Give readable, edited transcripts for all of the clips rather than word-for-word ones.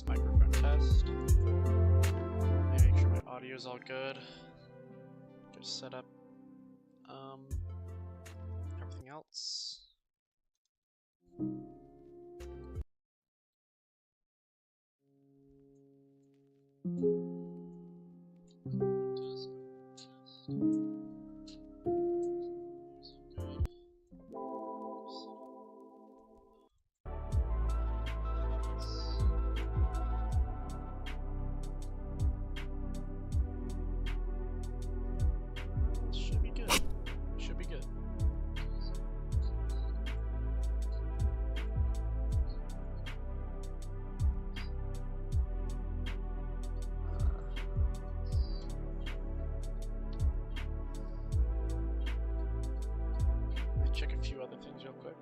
Microphone test. Make sure my audio is all good. Just set up everything else. Check a few other things real quick.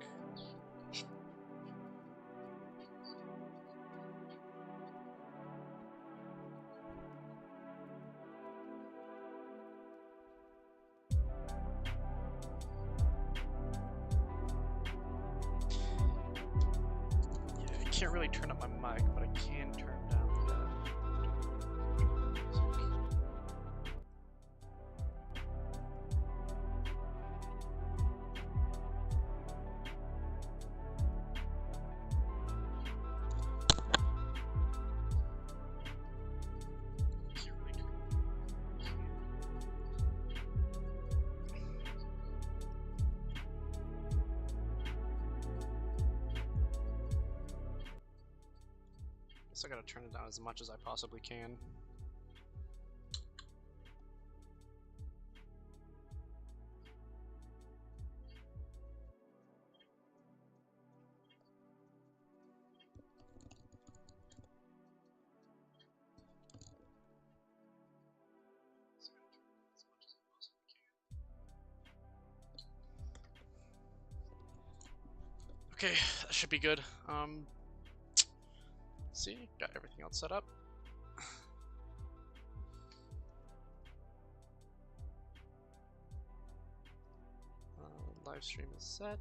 Yeah, I can't really turn up my mic, but I can turn down the music. I gotta turn it down as much as I possibly can. Okay, that should be good. See, got everything else set up. Live stream is set.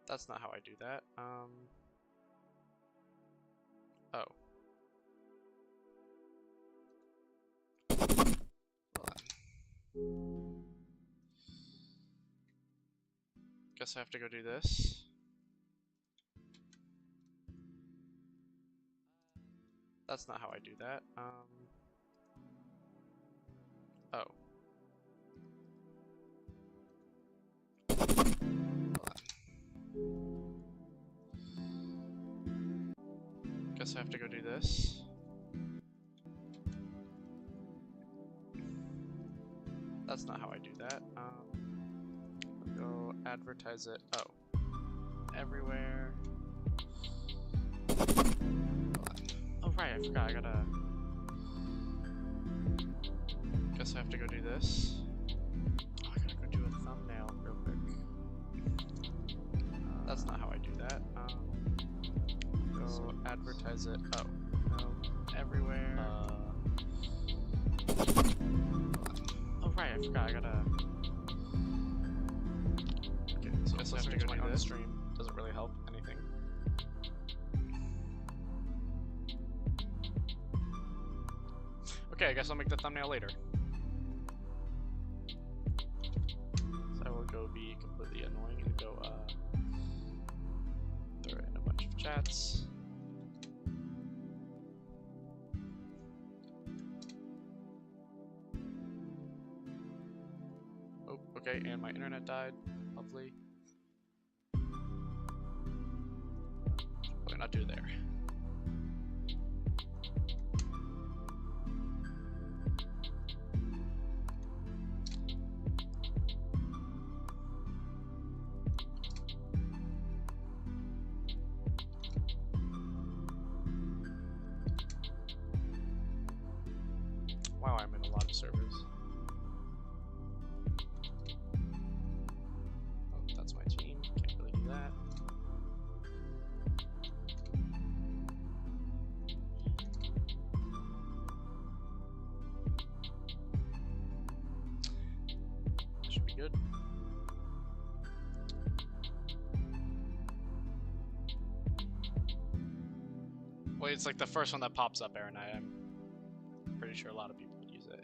That's not how I do that. Oh. Guess I have to go do this. That's not how I do that. Oh. Guess I have to go do this. That's not how I do that. Go advertise it. Oh. Everywhere. Oh right, I forgot. I gotta. Guess I have to go do this. Oh, I gotta go do a thumbnail real quick. That's not how I do that. Go advertise it. Oh. No. Everywhere. Oh right, I forgot. I gotta. Okay, so guess I have to go do this. Stream doesn't really help anything. Okay, I guess I'll make the thumbnail later. So I will go be completely annoying and go throw in a bunch of chats. Oh, okay, and my internet died. Lovely. do there. Wow, I'm in a lot of servers. Oh, that's my team. Can't really do that. Should be good. Well, it's like the first one that pops up, Aaron. I'm pretty sure a lot of people would use it.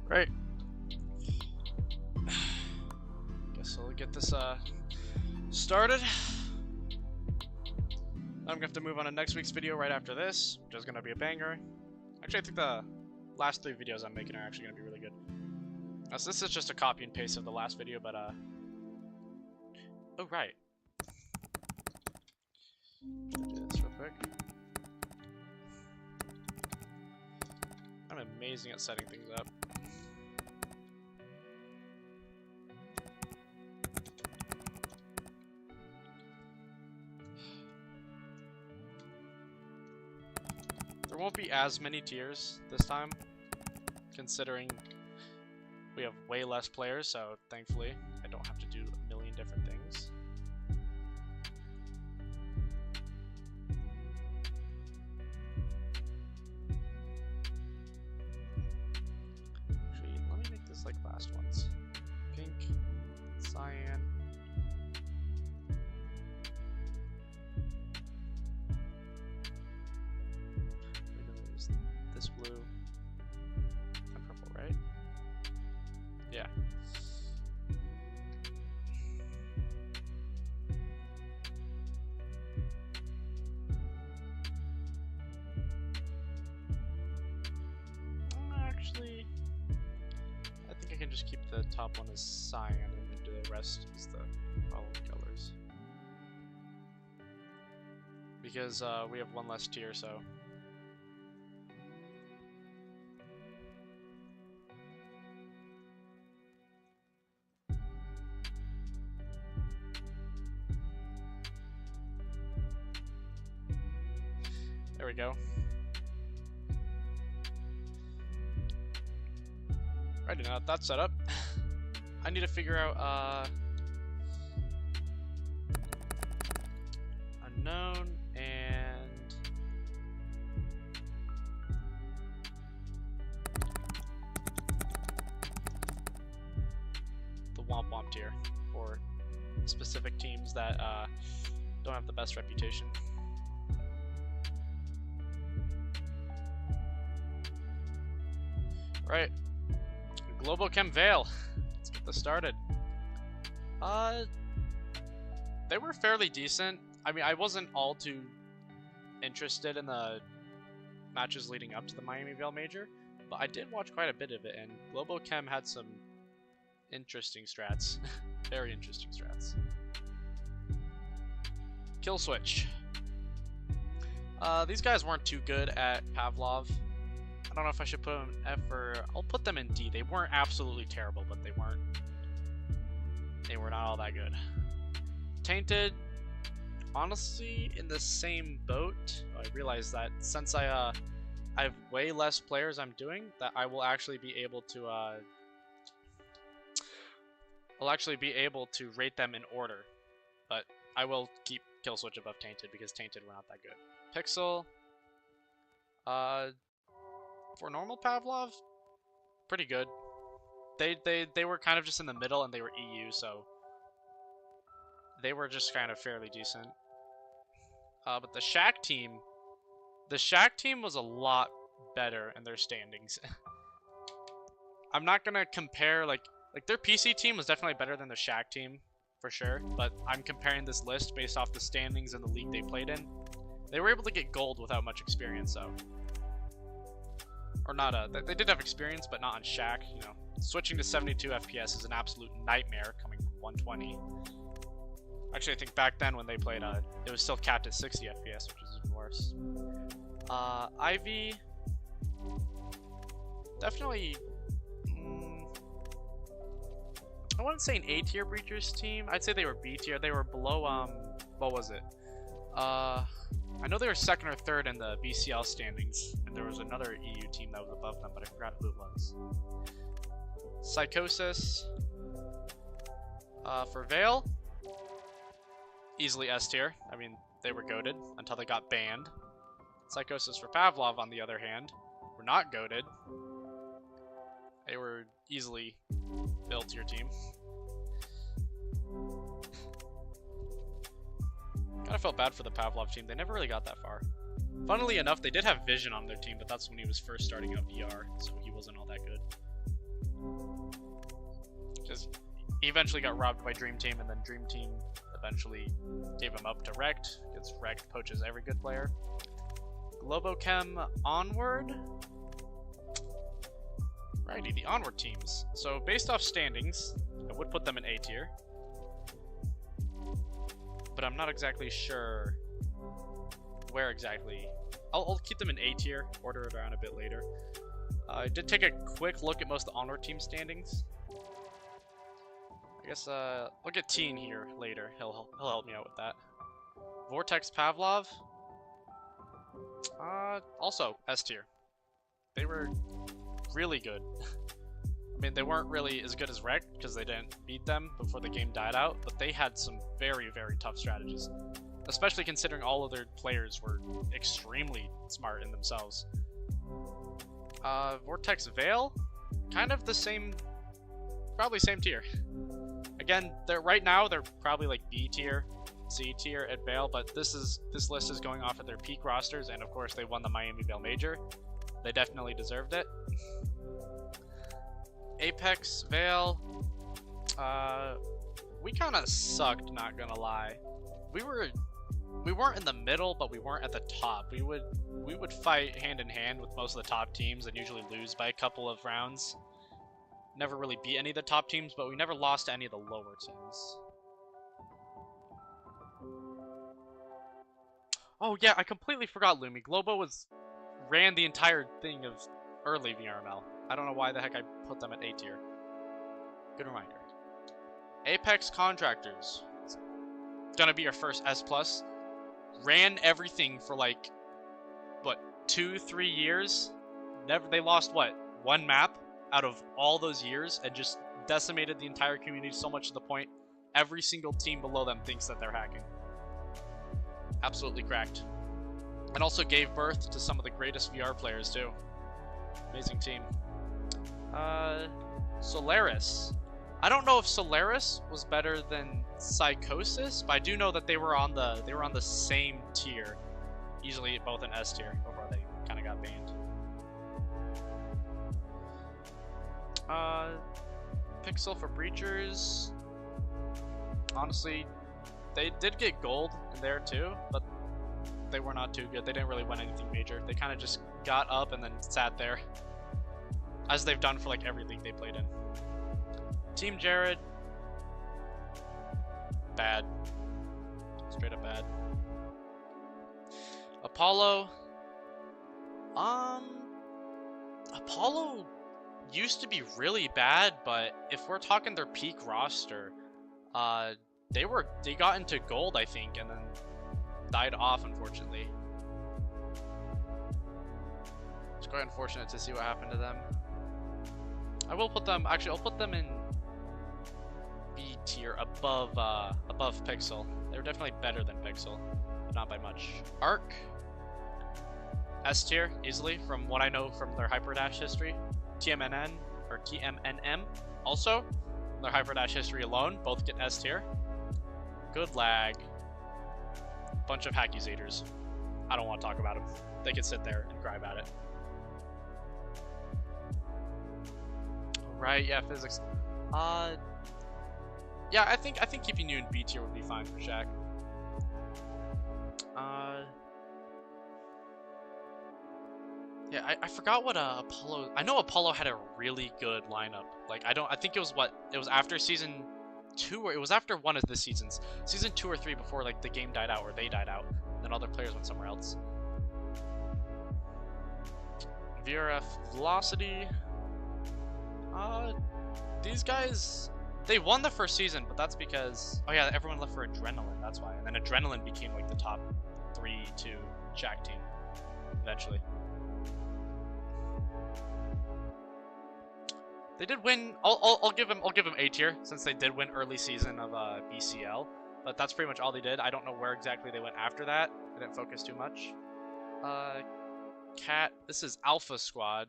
Right. Guess I'll get this started. I'm gonna have to move on to next week's video right after this, which is gonna be a banger. Actually, I think the last 3 videos I'm making are actually gonna be really good. So this is just a copy and paste of the last video, but oh right. Do this real quick. I'm amazing at setting things up. There won't be as many tiers this time, considering we have way less players, so thankfully I don't have to do a million different things. Actually, let me make this like last ones. Pink, cyan. This blue and purple, right? Yeah. Actually, I think I can just keep the top one as cyan and then do the rest as the following colors. Because we have one less tier, so. There we go. Right, now that that's set up, I need to figure out unknown and the Womp Womp tier for specific teams that don't have the best reputation. Right. Global Chem Vale. Let's get this started. They were fairly decent. I mean, I wasn't all too interested in the matches leading up to the Miami Vale Major, but I did watch quite a bit of it, and Global Chem had some interesting strats. Very interesting strats. Kill Switch. These guys weren't too good at Pavlov. I don't know if I should put them in F or I'll put them in D. They weren't absolutely terrible, but they were not all that good. Tainted, honestly, in the same boat. I realize that since I have way less players I'm doing, that I will actually be able to rate them in order. But I will keep Kill Switch above Tainted because Tainted were not that good. Pixel, for normal Pavlov, pretty good. They were kind of just in the middle, and they were EU, so they were just kind of fairly decent. But the Shaq team was a lot better in their standings. I'm not gonna compare like Like, their PC team was definitely better than the Shaq team, for sure. But I'm comparing this list based off the standings in the league they played in. They were able to get gold without much experience, though. Or not, they did have experience, but not on Shaq, you know. Switching to 72 FPS is an absolute nightmare coming from 120. Actually, I think back then when they played, it was still capped at 60 FPS, which is even worse. Ivy... Definitely... I wouldn't say an A-tier Breachers team. I'd say they were B-tier. They were below, what was it? I know they were second or third in the BCL standings, and there was another EU team that was above them, but I forgot who it was. Psychosis. For Vale, easily S-tier. I mean, they were goated until they got banned. Psychosis for Pavlov, on the other hand, were not goated. They were easily L-tier team. Kinda felt bad for the Pavlov team. They never really got that far. Funnily enough, they did have Vision on their team, but that's when he was first starting out VR, so he wasn't all that good. Because he eventually got robbed by Dream Team, and then Dream Team eventually gave him up to Rekt, because Rekt poaches every good player. Globochem Onward? Righty, the Onward teams. So based off standings, I would put them in A tier. But I'm not exactly sure where exactly. I'll keep them in A tier, order it around a bit later. I did take a quick look at most of the Onward team standings. I guess I'll get Teen here later. He'll help me out with that. Vortex Pavlov. Also S tier. They were really good. I mean, they weren't really as good as Rekt because they didn't beat them before the game died out, but they had some very, very tough strategies. Especially considering all of their players were extremely smart in themselves. Vortex Vale, kind of the same, probably same tier. Again, right now they're probably like B tier, C tier at Vale, but this list is going off of their peak rosters, and of course they won the Miami Vale Major. They definitely deserved it. Apex Vale, we kind of sucked, not gonna lie. We weren't in the middle, but we weren't at the top. We would fight hand in hand with most of the top teams and usually lose by a couple of rounds. Never really beat any of the top teams, but we never lost to any of the lower teams. Oh yeah, I completely forgot Lumi. Globo ran the entire thing of early VRML. I don't know why the heck I put them at A tier. Good reminder. Apex Contractors. It's gonna be your first S+. Ran everything for like, what, 2-3 years? They lost, what, 1 map out of all those years and just decimated the entire community so much to the point every single team below them thinks that they're hacking. Absolutely cracked. And also gave birth to some of the greatest VR players too. Amazing team. Solaris. I don't know if Solaris was better than Psychosis, but I do know that they were on the same tier, easily both in S tier before they kind of got banned. Pixel for Breachers. Honestly, they did get gold in there too, but they were not too good. They didn't really win anything major. They kind of just got up and then sat there, as they've done for like every league they played in. Team Jared, bad. Straight up bad. Apollo, Apollo used to be really bad, but if we're talking their peak roster, they got into gold, I think, and then died off, unfortunately. It's quite unfortunate to see what happened to them. I will put them, actually, I'll put them in B tier above Pixel. They were definitely better than Pixel, but not by much. Arc, S tier, easily, from what I know from their Hyperdash history. TMNM, also, from their Hyperdash history alone, both get S tier. Good lag. Bunch of accusators. I don't want to talk about them. They can sit there and cry about it. Right, yeah, physics. Yeah, I think keeping you in B tier would be fine for Shaq. Yeah, I forgot what Apollo. I know Apollo had a really good lineup. Like I think it was after season 2 or it was after one of the seasons, season 2 or 3 before like the game died out or they died out. Then other players went somewhere else. VRF Velocity. These guys, they won the first season, but that's because everyone left for Adrenaline. That's why, and then Adrenaline became like the top 3-2 Shaq team eventually. They did win. I'll give them A tier since they did win early season of BCL, but that's pretty much all they did. I don't know where exactly they went after that. I didn't focus too much. Cat. This is Alpha Squad.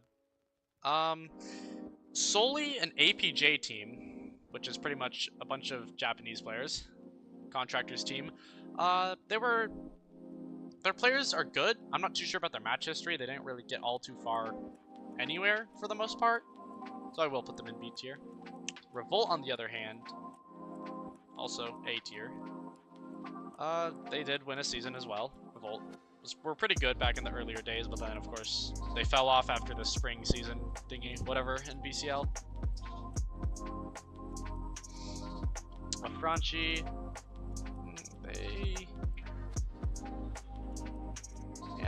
Solely an APJ team, which is pretty much a bunch of Japanese players. Contractors team. Their players are good. I'm not too sure about their match history. They didn't really get all too far anywhere for the most part. So I will put them in B tier. Revolt, on the other hand, also A tier. They did win a season as well. Revolt were pretty good back in the earlier days, but then of course they fell off after the spring season thingy, whatever, in BCL. Franchi,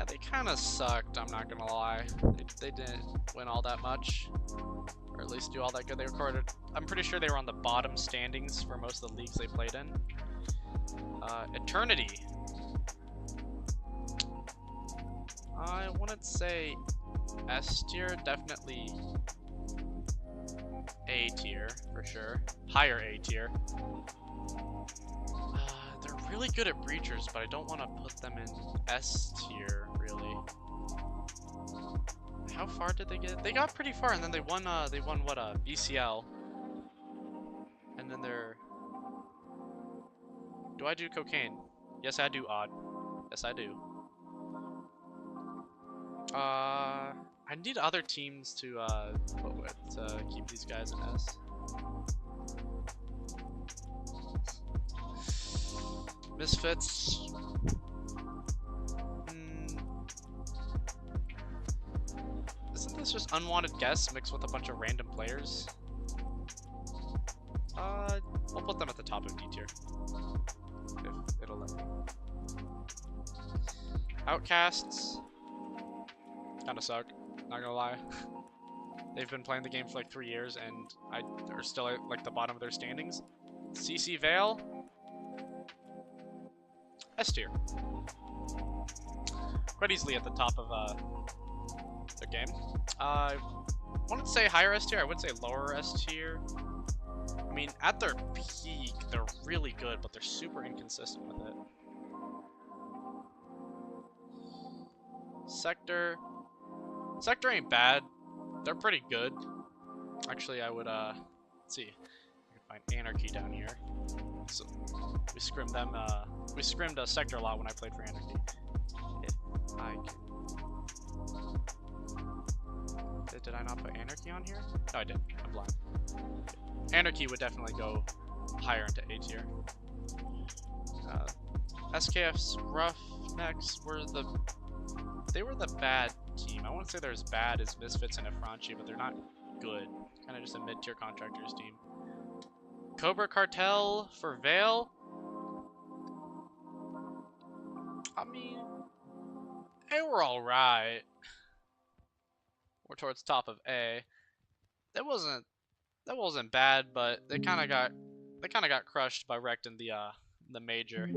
they kind of sucked, I'm not gonna lie. They didn't win all that much, or at least do all that good. They recorded, I'm pretty sure they were on the bottom standings for most of the leagues they played in. Eternity. I wouldn't say S tier, definitely A tier for sure. Higher A tier. They're really good at breachers, but I don't want to put them in S tier really. How far did they get? They got pretty far, and then they won what, BCL. And then they're. Do I do cocaine? Yes, I do. Odd. Yes, I do. I need other teams to put with to keep these guys in S. Misfits. Isn't this just unwanted guests mixed with a bunch of random players? We'll put them at the top of D tier. If it'll let me. Outcasts. Kinda suck, not gonna lie. They've been playing the game for like 3 years and are still at like the bottom of their standings. CC Vale. S tier. Quite easily at the top of their game. I wouldn't say higher S tier, I would say lower S tier. I mean, at their peak, they're really good, but they're super inconsistent with it. Sector ain't bad. They're pretty good. Actually, I would, let's see. I can find Anarchy down here. So, we scrimmed them, we scrimmed a Sector a lot when I played for Anarchy. If I can... Did I not put Anarchy on here? No, I did. I'm blind. Anarchy would definitely go higher into A tier. SKF's Roughnecks were they were the bad team. I wouldn't say they're as bad as Misfits and Afranchi, but they're not good. Kind of just a mid-tier contractors team. Cobra Cartel for Vale. I mean, they were alright. We're towards top of A. That wasn't bad, but they kind of got crushed by Rect in the major.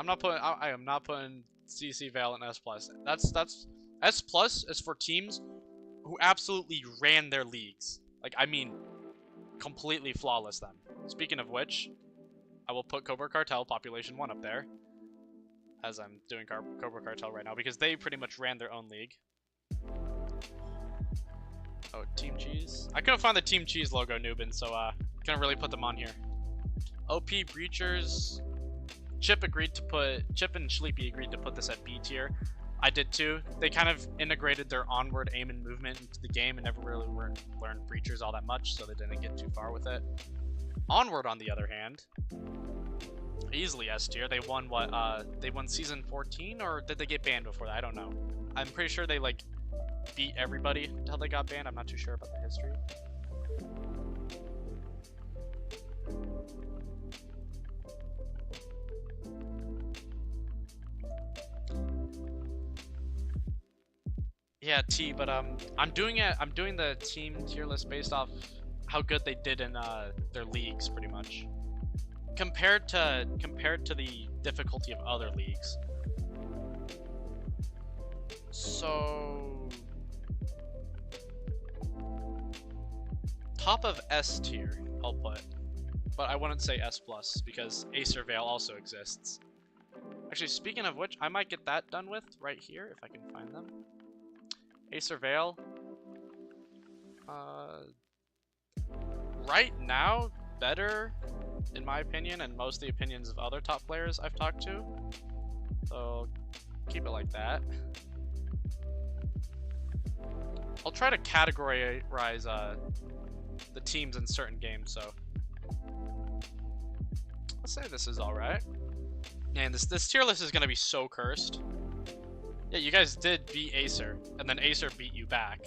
I am not putting CC Vale in S+. That's S+ is for teams who absolutely ran their leagues. Like, I mean, completely flawless them. Speaking of which, I will put Cobra Cartel Population 1 up there, as I'm doing Cobra Cartel right now, because they pretty much ran their own league. Oh, Team Cheese. I couldn't find the Team Cheese logo, Nubin, so couldn't really put them on here. OP Breachers. Chip and Sleepy agreed to put this at B tier. I did too. They kind of integrated their onward aim and movement into the game and never really learned breachers all that much, so they didn't get too far with it. Onward, on the other hand, easily S tier. They won what? They won season 14, or did they get banned before that? I don't know. I'm pretty sure they like beat everybody until they got banned. I'm not too sure about the history. Yeah, T, but I'm doing the team tier list based off how good they did in their leagues, pretty much. Compared to the difficulty of other leagues. So top of S tier, I'll put. But I wouldn't say S plus because Acer Veil also exists. Actually, speaking of which, I might get that done with right here if I can find them. Acer Veil. Right now, better, in my opinion, and most of the opinions of other top players I've talked to. So, keep it like that. I'll try to categorize the teams in certain games, so let's say this is alright. Man, this tier list is gonna be so cursed. Yeah, you guys did beat Acer, and then Acer beat you back.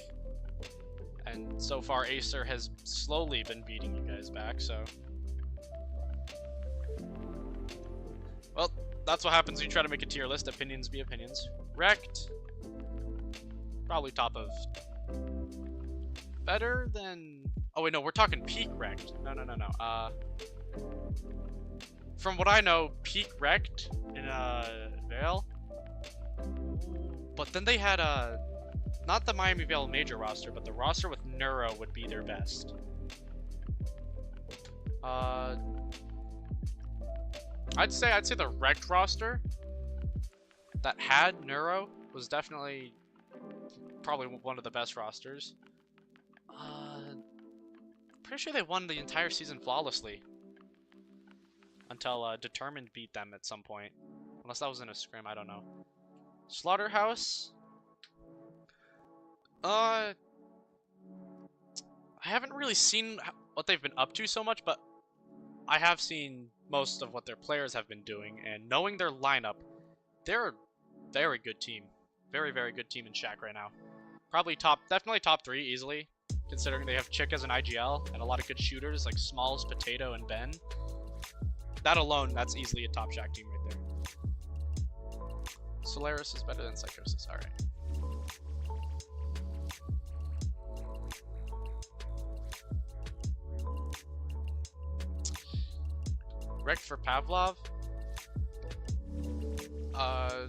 And so far, Acer has slowly been beating you guys back, so... Well, that's what happens when you try to make a tier list. Opinions be opinions. Wrecked. Probably top of... Better than... Oh wait, no, we're talking peak Wrecked. No. From what I know, peak Wrecked in Veil. But then they had not the Miami Veil major roster, but the roster with Neuro would be their best. I'd say the Wrecked roster that had Neuro was definitely probably one of the best rosters. Pretty sure they won the entire season flawlessly until Determined beat them at some point, unless that was in a scrim. I don't know. Slaughterhouse. I haven't really seen what they've been up to so much, but I have seen most of what their players have been doing, and knowing their lineup, they're a very good team. Very, very good team in Shaq right now. Probably definitely top 3 easily, considering they have Chick as an IGL and a lot of good shooters like Smalls, Potato, and Ben. That alone, that's easily a top Shaq team right there. Solaris is better than Psychosis, alright. Wrecked for Pavlov. I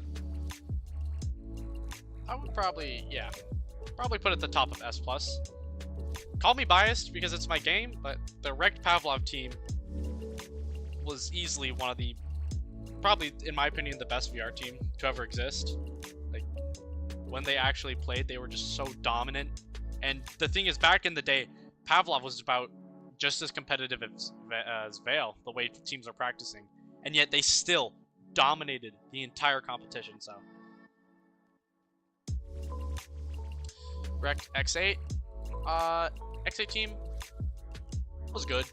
would probably put it at the top of S+. Call me biased because it's my game, but the Wrecked Pavlov team was easily one of the, probably, in my opinion, the best VR team to ever exist. Like, when they actually played, they were just so dominant. And the thing is, back in the day, Pavlov was about just as competitive as Veil, the way teams are practicing. And yet they still dominated the entire competition, so. Wrecked X8. X8 team was good.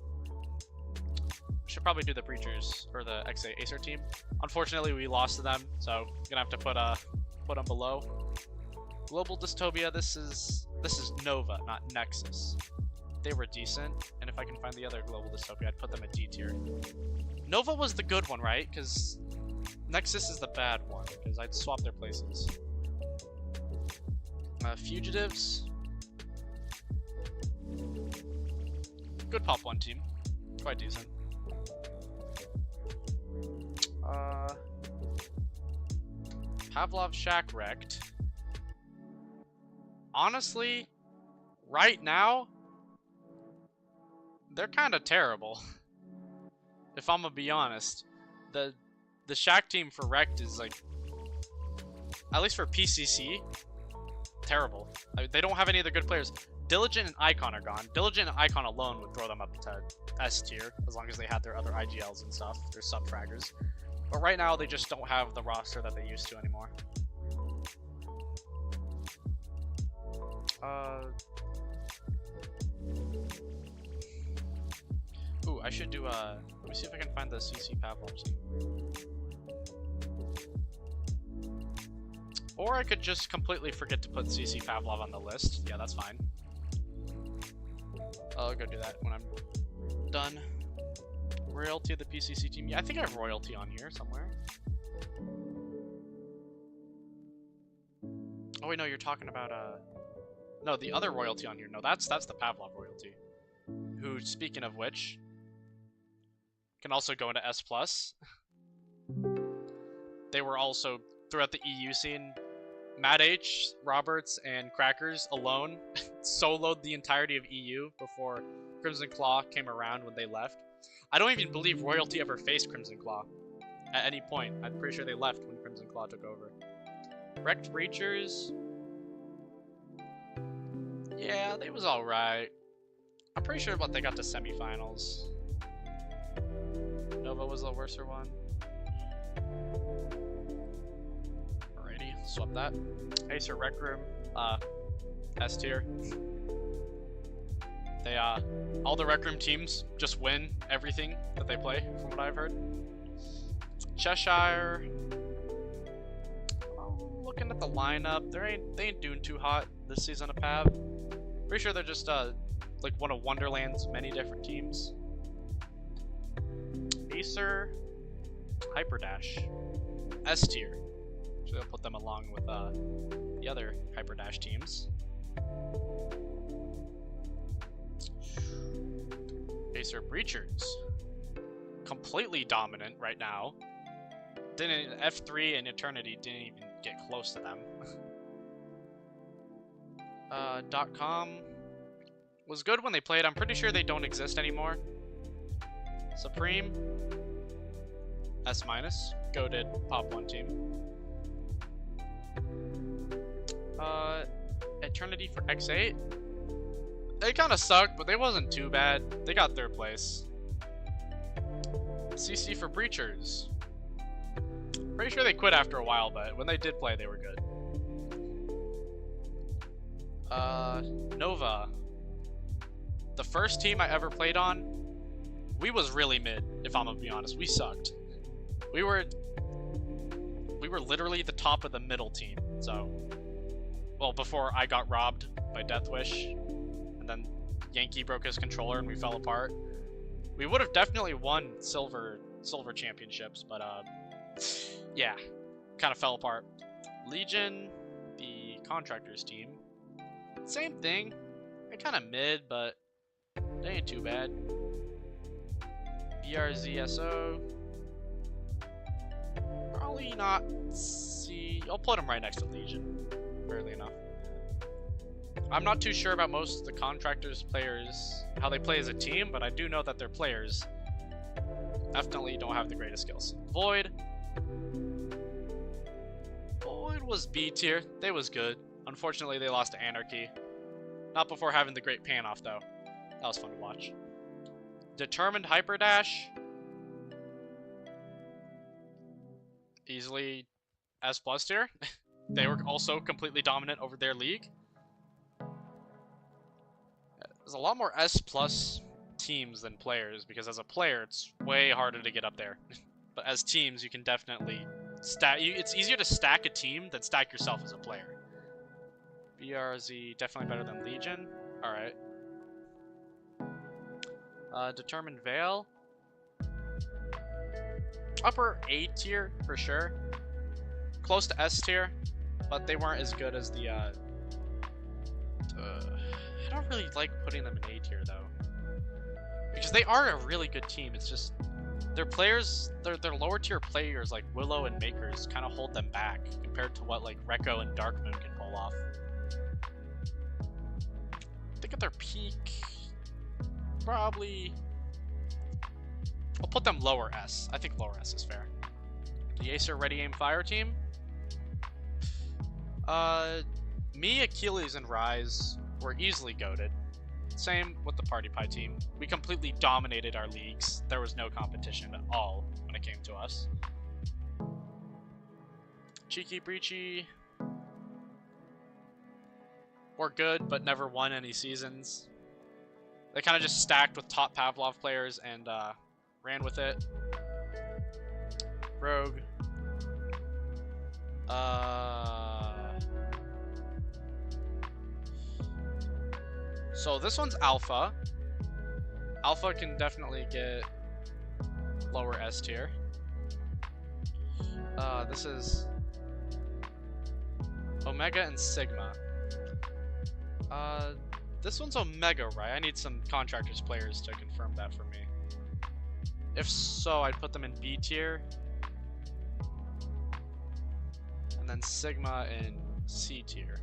Should probably do the Preachers or the X8 Acer team. Unfortunately, we lost to them, so gonna have to put them below. Global Dystopia. This is Nova, not Nexus. They were decent, and if I can find the other Global Dystopia, I'd put them at D tier. Nova was the good one, right? Because Nexus is the bad one, because I'd swap their places. Fugitives. Good Pop 1 team. Quite decent. Pavlov Shack Wrecked. Honestly, right now, they're kind of terrible. If I'm gonna be honest. The Shack team for Wrecked is like, at least for PCC, terrible. They don't have any other good players. Diligent and Icon are gone. Diligent and Icon alone would throw them up to S tier, as long as they had their other IGLs and stuff, their sub-fraggers. But right now, they just don't have the roster that they used to anymore. I should do let me see if I can find the CC Pavlov scene. Or I could just completely forget to put CC Pavlov on the list. Yeah, that's fine. I'll go do that when I'm done. Royalty of the PCC team. Yeah, I think I have royalty on here somewhere. Oh wait, no, you're talking about no, the other royalty on here. No, that's the Pavlov royalty. Who, speaking of which, can also go into S+. They were also throughout the EU scene. Matt H, Roberts, and Crackers alone soloed the entirety of EU before Crimson Claw came around when they left. I don't even believe Royalty ever faced Crimson Claw at any point. I'm pretty sure they left when Crimson Claw took over. Wrecked Breachers. Yeah, they was alright. I'm pretty sure they got to semifinals. Nova was the worser one. Swap that. Acer Rec Room, S tier. They all the Rec Room teams just win everything that they play, from what I've heard. Cheshire. Looking at the lineup, they ain't doing too hot this season of Pav. Pretty sure they're just like one of Wonderland's many different teams. Acer, Hyperdash, S tier. I'll put them along with the other Hyperdash teams. Acer Breachers. Completely dominant right now. F3 and Eternity didn't even get close to them. .com was good when they played. I'm pretty sure they don't exist anymore. Supreme. S-. Goated Pop 1 team. Eternity for X8. They kind of sucked, but they wasn't too bad. They got third place. CC for Breachers. Pretty sure they quit after a while, but when they did play, they were good. Nova. The first team I ever played on, we was really mid, if I'm gonna be honest. We sucked. We were literally the top of the middle team, so... Well, before I got robbed by Deathwish, and then Yankee broke his controller and we fell apart. We would have definitely won silver championships, but yeah, kind of fell apart. Legion, the contractors team, same thing. They're kind of mid, but they ain't too bad. BRZSO, probably not C. I'll put them right next to Legion. Fairly enough. I'm not too sure about most of the contractors players, how they play as a team, but I do know that their players definitely don't have the greatest skills. Void was B tier. They was good. Unfortunately, they lost to Anarchy. Not before having the great pan-off, though. That was fun to watch. Determined Hyperdash. Easily S+ tier. They were also completely dominant over their league. There's a lot more S+ teams than players, because as a player, it's way harder to get up there. But as teams, you can definitely stack. It's easier to stack a team than stack yourself as a player. BRZ, definitely better than Legion. Alright. Determined Veil. Upper A tier, for sure. Close to S tier. But they weren't as good as the, I don't really like putting them in A tier, though. Because they are a really good team, it's just... Their players, their lower tier players, like Willow and Makers, kind of hold them back, compared to what, like, Rekko and Darkmoon can pull off. I think at their peak... Probably... I'll put them lower S. I think lower S is fair. The Acer Ready Aim Fire team? Me, Achilles, and Rise were easily goated. Same with the Party Pie team. We completely dominated our leagues. There was no competition at all when it came to us. Cheeky Breachy were good, but never won any seasons. They kind of just stacked with top Pavlov players and ran with it. Rogue. So this one's Alpha. Alpha can definitely get lower S tier. This is Omega and Sigma. This one's Omega, right? I need some Contractors players to confirm that for me. If so, I'd put them in B tier. And then Sigma in C tier.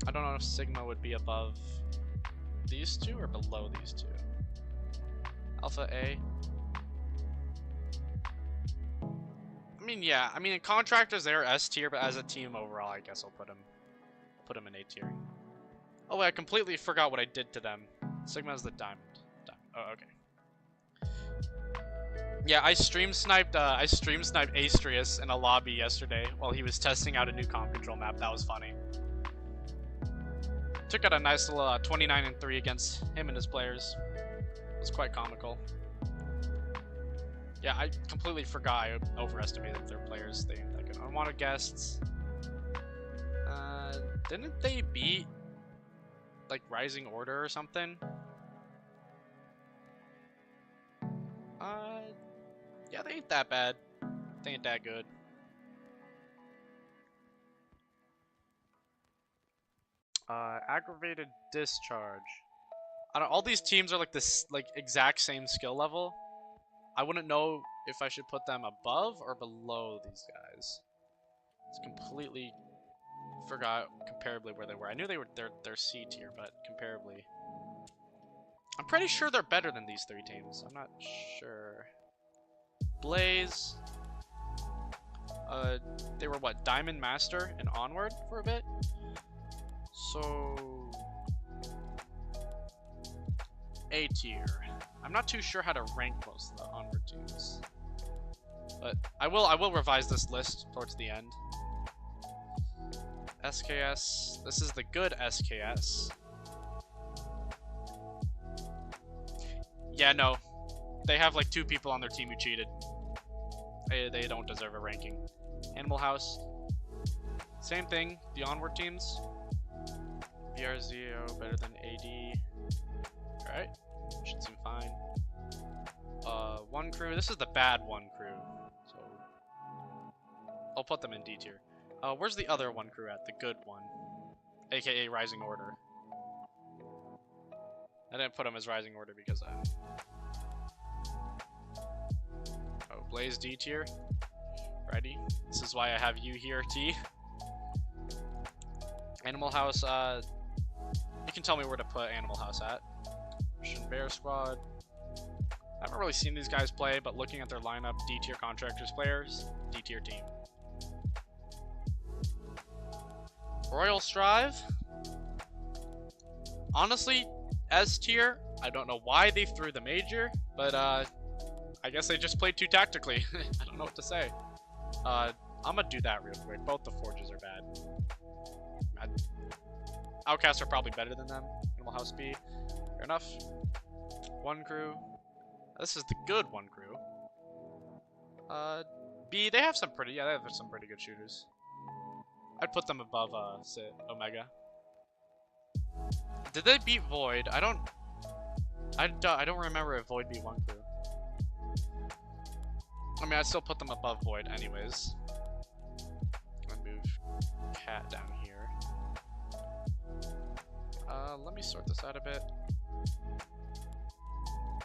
I don't know if Sigma would be above these two or below these two. Alpha A. I mean, yeah. I mean, in Contractors, they're S tier, but as a team overall, I guess I'll put them in A tier. Oh, wait, I completely forgot what I did to them. Sigma's the diamond. Oh, okay. Yeah, I stream sniped Astrius in a lobby yesterday while he was testing out a new comp control map. That was funny. Took out a nice little 29-3 against him and his players. It was quite comical. Yeah, I completely forgot. I overestimated their players. They like unwanted guests. Didn't they beat like Rising Order or something? Yeah, they ain't that bad. They ain't that good. Aggravated Discharge. I don't. All these teams are like this, like exact same skill level. I wouldn't know if I should put them above or below these guys. It's completely forgot comparably where they were. I knew they're C tier, but comparably, I'm pretty sure they're better than these three teams. I'm not sure. Blaze. They were what? Diamond Master and Onward for a bit. So A tier. I'm not too sure how to rank most of the Onward teams, but I will revise this list towards the end. SKS. This is the good SKS. Yeah, no. They have like 2 people on their team who cheated. They don't deserve a ranking. Animal House. Same thing. The Onward teams. VRZO better than AD. Alright. Should seem fine. One crew. This is the bad one crew. So I'll put them in D tier. Where's the other one crew at? The good one. AKA Rising Order. I didn't put them as Rising Order because oh, Blaze D tier. Ready? This is why I have you here, T. Animal House, you can tell me where to put Animal House at. Russian Bear Squad. I haven't really seen these guys play, but looking at their lineup, D tier Contractors players, D tier team. Royal Strive. Honestly, S tier. I don't know why they threw the major, but I guess they just played too tactically. I don't know what to say. I'm gonna do that real quick. Both the Forges are bad. Outcasts are probably better than them. Animal House B. Fair enough. One crew. This is the good one crew. B, they have some pretty good shooters. I'd put them above Omega. Did they beat Void? I don't remember if Void beat one crew. I mean, I'd still put them above Void anyways. I'm gonna move Cat down here. Let me sort this out a bit.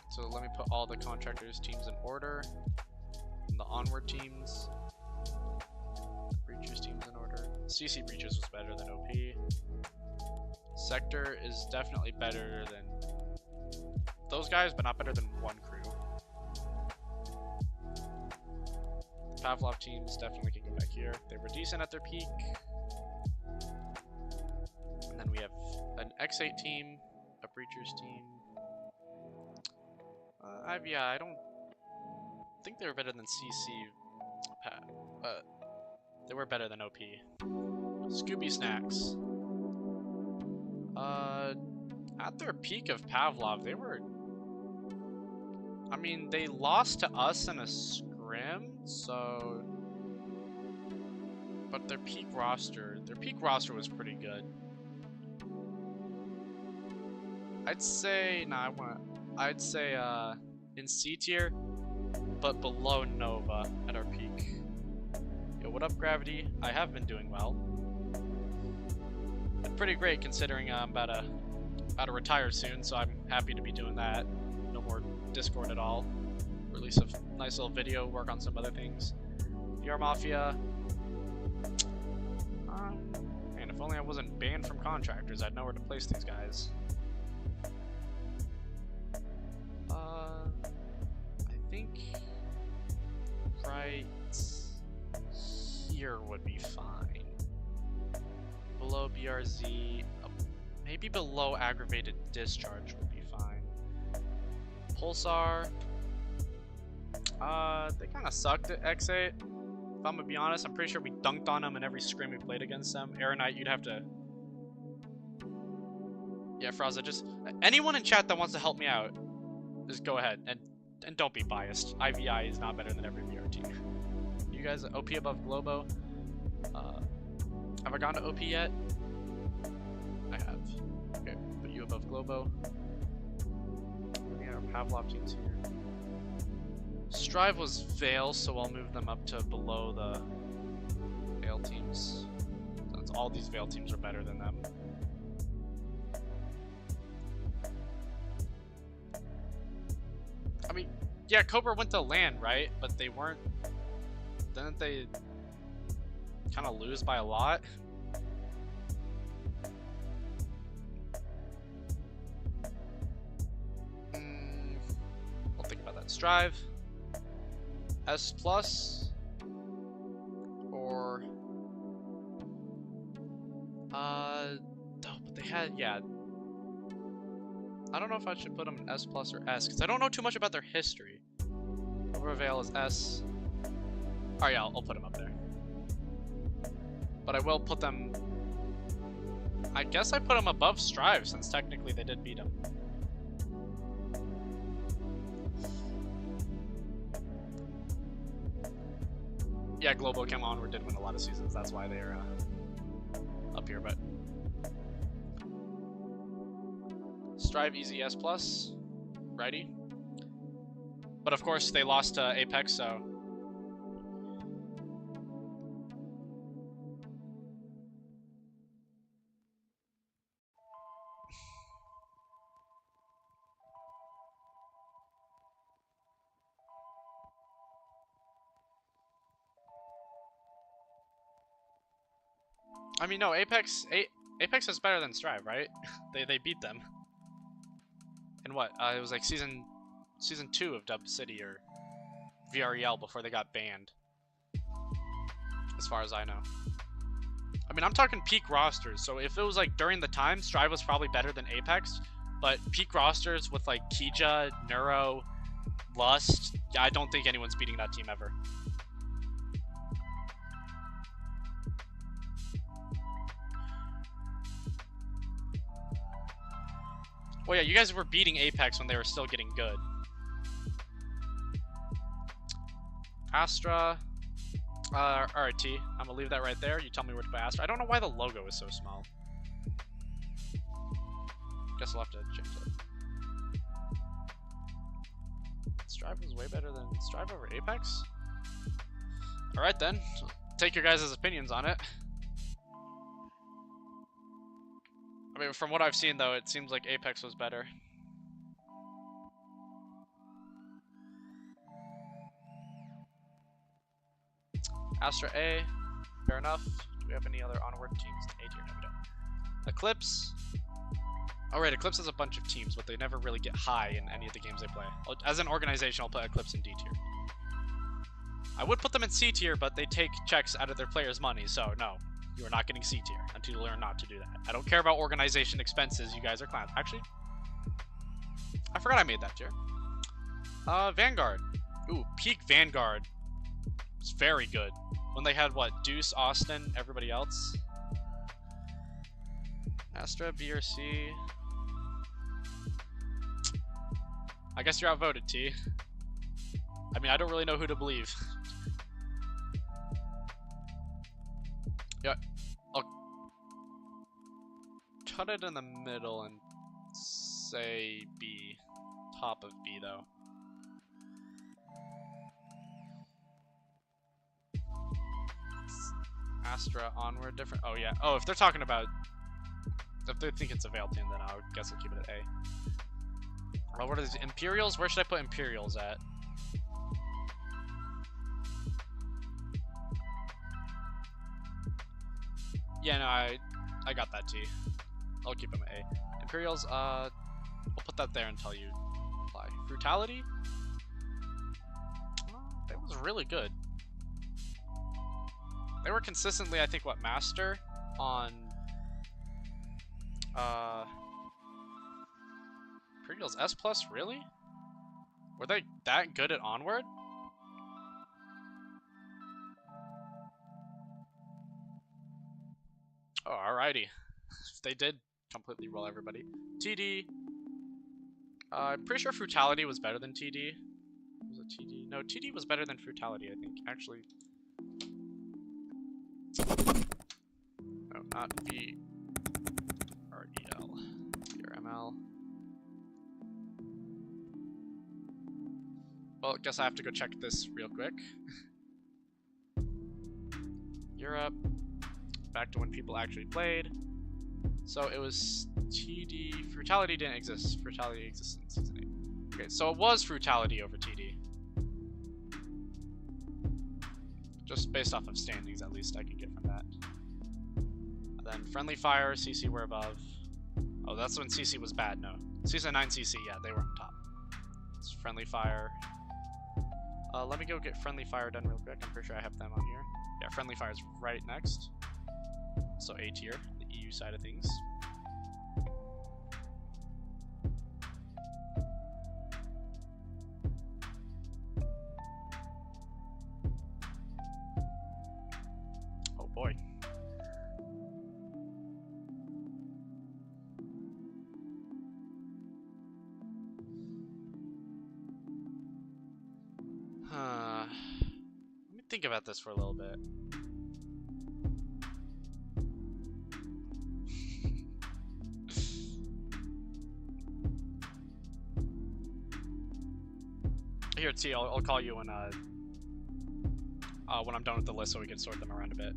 So let me put all the Contractors teams in order. And the Onward teams. Breachers teams in order. CC Breachers was better than OP. Sector is definitely better than those guys, but not better than one crew. The Pavlov teams definitely can go back here. They were decent at their peak. And then we have an X8 team, a Breachers team. I don't think they were better than CC, but they were better than OP. Scooby Snacks. at their peak of Pavlov, they were... I mean, they lost to us in a scrim, so... But their peak roster was pretty good. I'd say, I'd say in C tier, but below Nova at our peak. Yo, what up, Gravity? I have been doing well. And pretty great considering I'm about to retire soon, so I'm happy to be doing that. No more Discord at all. Release a nice little video, work on some other things. VR Mafia. Man, if only I wasn't banned from contractors, I'd know where to place these guys. I think right here would be fine. Below BRZ, maybe below aggravated discharge would be fine. Pulsar, they kind of sucked at X8. If I'm gonna be honest, I'm pretty sure we dunked on them in every scrim we played against them. Aeronite, you'd have to... Yeah, Fraza, just... Anyone in chat that wants to help me out, just go ahead, and don't be biased. IVI is not better than every VR team. You guys OP above Globo? Have I gone to OP yet? I have. Okay, put you above Globo. Yeah, our Pavlov team's here. Strive was Veil, so I'll move them up to below the Veil teams. Since all these Veil teams are better than them. I mean, yeah, Cobra went to LAN, right? But they weren't... Didn't they kind of lose by a lot? I'll think about that. Strive. S plus or no, but they had, yeah, I don't know if I should put them in S plus or S because I don't know too much about their history. Overveil is S. Oh yeah, I'll put them up there, but I will put them, I guess I put them above Strive since technically they did beat them. Yeah, Global Chem Onward did win a lot of seasons, that's why they're up here, but... Strive Easy S+, righty. But of course, they lost to Apex, so... I mean, no, Apex is better than Strive, right? they beat them. And what? It was like season 2 of Dub City or VREL before they got banned. As far as I know. I mean, I'm talking peak rosters. So if it was like during the time, Strive was probably better than Apex. But peak rosters with like Kija, Neuro, Lust, yeah, I don't think anyone's beating that team ever. Well, yeah, you guys were beating Apex when they were still getting good. Astra, RT. I'm gonna leave that right there. You tell me where to put Astra. I don't know why the logo is so small. Guess I'll have to change it. Strive was way better than Strive over Apex? Alright then. Take your guys' opinions on it. I mean, from what I've seen, though, it seems like Apex was better. Astra A, fair enough. Do we have any other Onward teams? A tier, no, we don't. Eclipse. Alright, Eclipse has a bunch of teams, but they never really get high in any of the games they play. As an organization, I'll put Eclipse in D tier. I would put them in C tier, but they take checks out of their players' money, so no. You are not getting C tier until you learn not to do that. I don't care about organization expenses. You guys are clowns. Actually, I forgot I made that tier. Vanguard. Ooh, peak Vanguard. It's very good. When they had, what, Deuce, Austin, everybody else. Astra, BRC. I guess you're outvoted, T. I mean, I don't really know who to believe. Yeah, I'll cut it in the middle and say B. Top of B, though. Astra, Onward, different. Oh, yeah. Oh, if they're talking about... If they think it's a Veil team, then I guess I'll keep it at A. Well, what are these? Imperials? Where should I put Imperials at? Yeah, no, I got that T. I'll keep them at A. Imperials, we'll put that there until you apply. Brutality? That was really good. They were consistently, I think, what, Master on... Imperials S+, really? Were they that good at Onward? Oh, alrighty. They did completely roll everybody. TD. I'm pretty sure Frutality was better than TD. Was it TD? No, TD was better than Frutality, I think. Actually. No, not V. REL. VRML. Well, I guess I have to go check this real quick. Europe. Back to when people actually played. So it was TD. Frutality didn't exist. Frutality existed in Season 8. Okay, so it was Frutality over TD. Just based off of standings, at least, I can get from that. And then Friendly Fire, CC were above. Oh, that's when CC was bad, no. Season 9 CC, yeah, they were on top. It's Friendly Fire. Let me go get Friendly Fire done real quick. I'm pretty sure I have them on here. Yeah, Friendly Fire is right next. So A tier, the EU side of things. Oh boy. Let me think about this for a little bit. Here, T, I'll call you when I'm done with the list so we can sort them around a bit.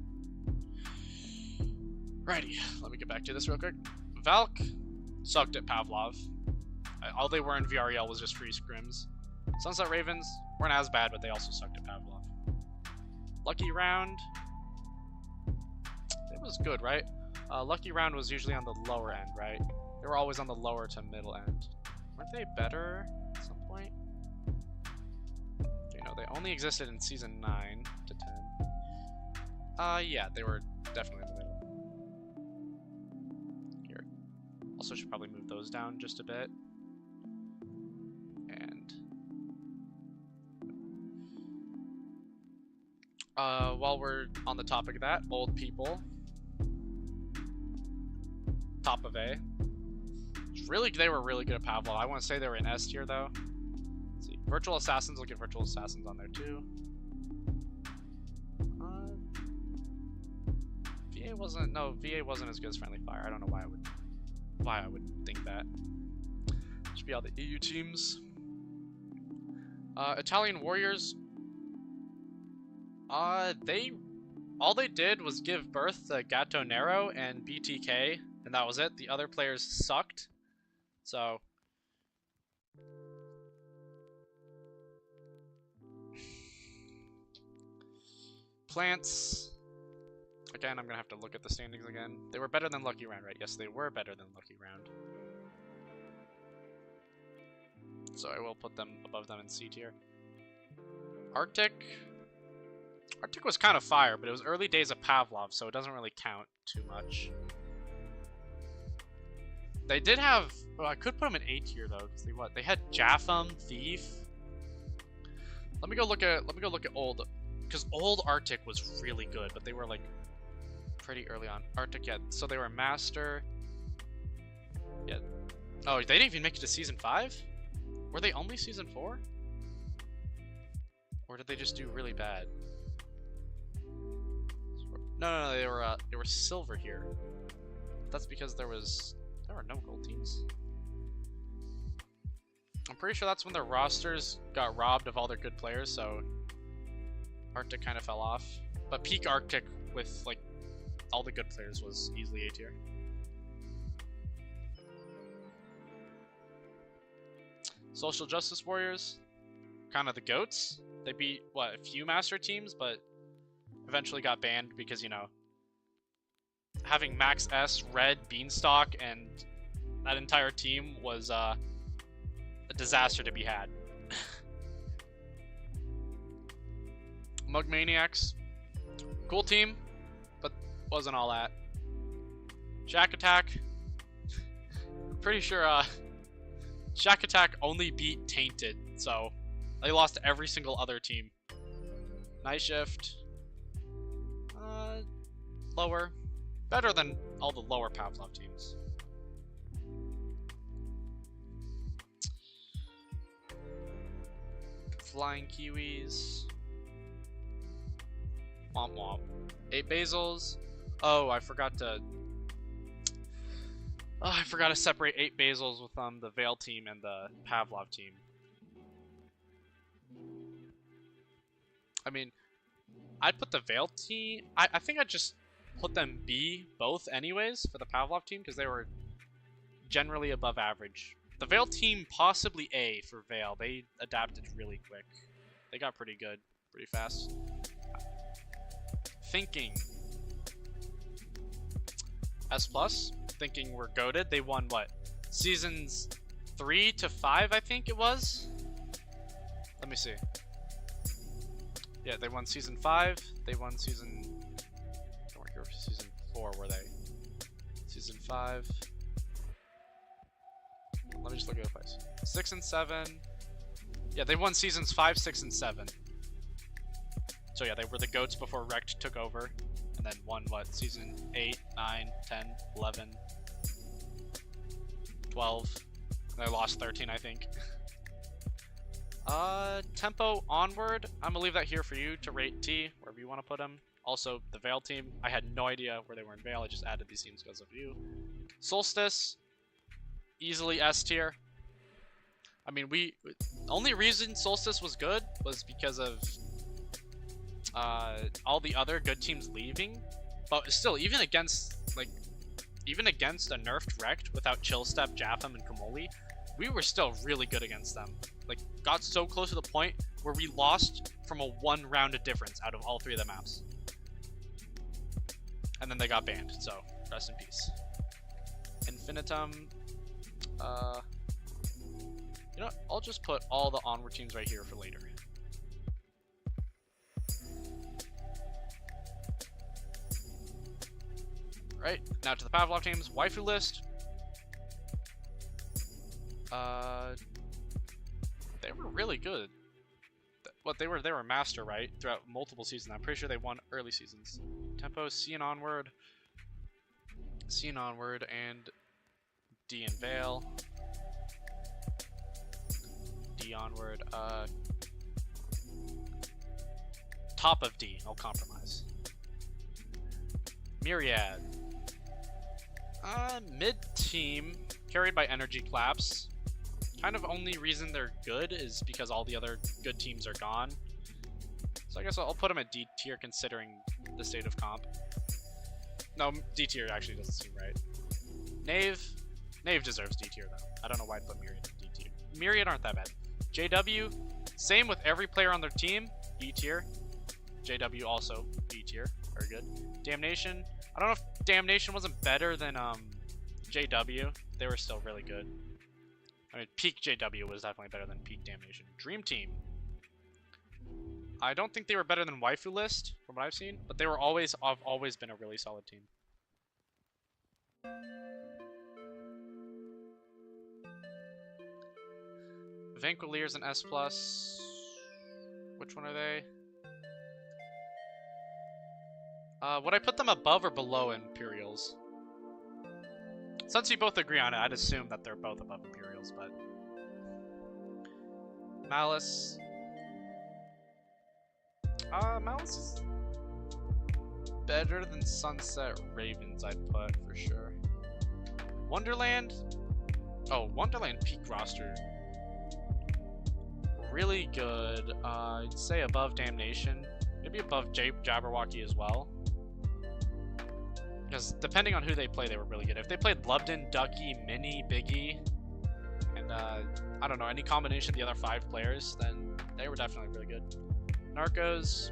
Righty, let me get back to this real quick. Valk sucked at Pavlov. All they were in VREL was just free scrims. Sunset Ravens weren't as bad, but they also sucked at Pavlov. Lucky Round, it was good, right? Lucky Round was usually on the lower end, right? They were always on the lower to middle end. Weren't they better at some point? You know, they only existed in Season 9 to 10. Yeah, they were definitely in the middle. Here. Also should probably move those down just a bit. And... while we're on the topic of that, old people. Top of A. They were really good at Pavlov. I want to say they were in S tier though. Let's see. Virtual Assassins, we'll get Virtual Assassins on there too. VA wasn't as good as Friendly Fire. I don't know why I would think that. Should be all the EU teams. Italian Warriors. All they did was give birth to Gatto Nero and BTK, and that was it. The other players sucked. So Plants. Again, I'm gonna have to look at the standings again. They were better than Lucky Round, right? Yes, they were better than Lucky Round. So I will put them above them in C tier. Arctic was kind of fire, but it was early days of Pavlov, so it doesn't really count too much. They did have... Well, I could put them in A tier though, because they had Japham, Thief. Let me go look at old, because old Arctic was really good, but they were like pretty early on. Arctic, yeah. So they were Master. Yeah. Oh, they didn't even make it to Season 5? Were they only Season 4? Or did they just do really bad? No, they were silver here. That's because there were no gold teams. I'm pretty sure that's when their rosters got robbed of all their good players, so Arctic kind of fell off. But peak Arctic with like all the good players was easily A tier. Social Justice Warriors, kind of the GOATs. They beat, what, a few master teams, but eventually got banned because, you know, having Max S, Red, Beanstalk, and that entire team was a disaster to be had. Mug Maniacs, cool team, but wasn't all that. Shack Attack, pretty sure Shack Attack only beat Tainted, so they lost to every single other team. Night Shift, lower. Better than all the lower Pavlov teams. Flying Kiwis. Womp womp. 8 Basils. Oh, I forgot to separate 8 Basils with the Veil team and the Pavlov team. I mean, I'd put the Veil team. I think I'd just put them B both anyways for the Pavlov team because they were generally above average. The Veil team possibly A for Veil. They adapted really quick. They got pretty good, pretty fast. Thinking. S+, thinking we're goated. They won what? Seasons 3 to 5, I think it was? Let me see. Yeah, they won Season 5. They won Season... They weren't here for Season 4, were they? Season 5. Let me just look at the place. 6 and 7. Yeah, they won Seasons 5, 6, and 7. So yeah, they were the GOATs before Rect took over. And then won, what, Season 8, 9, 10, 11, 12. And they lost 13, I think. Tempo Onward. I'm gonna leave that here for you to rate T, wherever you want to put them. Also, the Veil team. I had no idea where they were in Veil. I just added these teams because of you. Solstice. Easily S tier. I mean, only reason Solstice was good was because of all the other good teams leaving. But still, even against a nerfed Rect without Chill Step, Japham, and Kamoli, we were still really good against them. Like, got so close to the point where we lost from a 1 rounded difference out of all 3 of the maps. And then they got banned, so rest in peace. Infinitum. You know what? I'll just put all the Onward teams right here for later. Right, now to the Pavlov teams. Waifu list. They were really good. What they were master, right? Throughout multiple seasons. I'm pretty sure they won early seasons. Tempo, C and Onward. C and Onward, and D and Veil. D Onward. Top of D. I'll compromise. Myriad. Mid-team, carried by Energy Claps. Kind of only reason they're good is because all the other good teams are gone. So I guess I'll put them at D tier considering the state of comp. No, D tier actually doesn't seem right. Knave deserves D tier though. I don't know why I'd put Myriad in D tier. Myriad aren't that bad. JW, same with every player on their team, B tier. JW also B tier, very good. Damnation, I don't know if Damnation wasn't better than JW. They were still really good. I mean, peak JW was definitely better than peak Damnation. Dream Team. I don't think they were better than Waifu List, from what I've seen, but they were have always been a really solid team. Vanquiliers and S+. Which one are they? Would I put them above or below Imperials? Since you both agree on it, I'd assume that they're both above Imperials, but... Malice. Malice is better than Sunset Ravens, I'd put for sure. Wonderland. Oh, Wonderland peak roster. Really good. I'd say above Damnation. Maybe above Jabberwocky as well. Because depending on who they play, they were really good. If they played Lubden, Ducky, Minnie, Biggie, and I don't know, any combination of the other 5 players, then they were definitely really good. Narcos.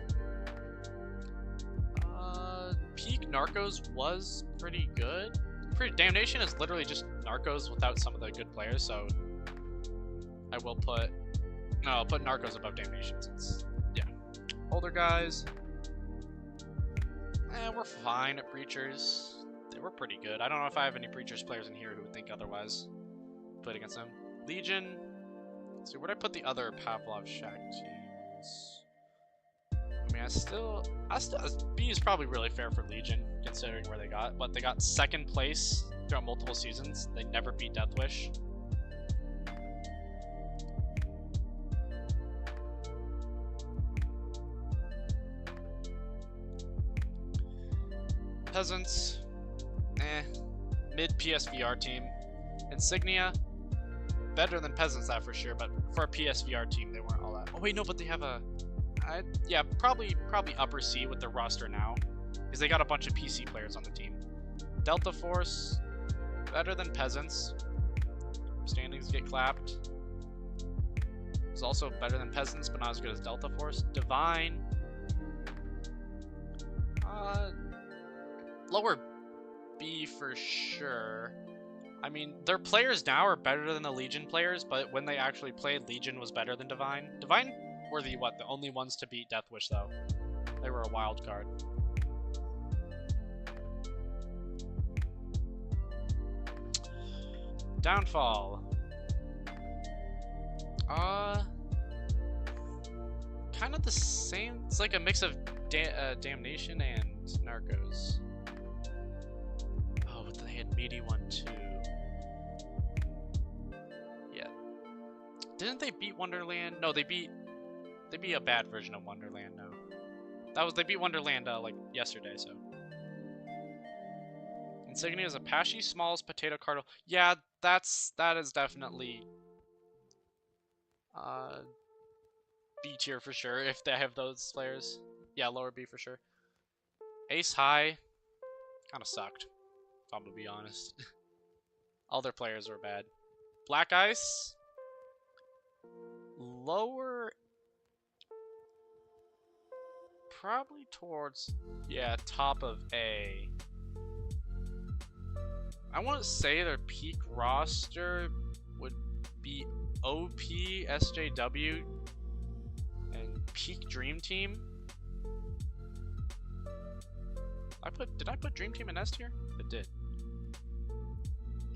Peak Narcos was pretty good. Damnation is literally just Narcos without some of the good players, so I will put... No, I'll put Narcos above Damnation since... Yeah. Older guys... we're fine at Breachers. They were pretty good. I don't know if I have any Breachers players in here who would think otherwise. Played against them. Legion. Let's see, where'd I put the other Pavlov Shack teams? I mean, I still, B is probably really fair for Legion, considering where they got. But they got 2nd place throughout multiple seasons. They never beat Deathwish. Peasants, mid PSVR team. Insignia, better than Peasants, that for sure, but for a PSVR team, they weren't all that. Oh wait, no, but they have a, yeah, probably upper C with their roster now, because they got a bunch of PC players on the team. Delta Force, better than Peasants. Standings get clapped. It's also better than Peasants, but not as good as Delta Force. Divine, lower B for sure. I mean, their players now are better than the Legion players, but when they actually played, Legion was better than Divine. Divine were the only ones to beat Deathwish, though. They were a wild card. Downfall. Kind of the same. It's like a mix of Damnation and Narcos. Oh, they had meaty one too. Yeah. Didn't they beat Wonderland? No, they beat a bad version of Wonderland. No, they beat Wonderland like yesterday. So Insignia is Apache, Smalls, Potato Cardinal. Yeah, that is definitely B tier for sure if they have those players. Yeah, lower B for sure. Ace High kind of sucked, if I'm gonna be honest. All their players were bad. Black Ice, lower, probably towards, yeah, top of A. I want to say their peak roster would be OP, SJW, and peak Dream Team. Did I put Dream Team in S tier? I did.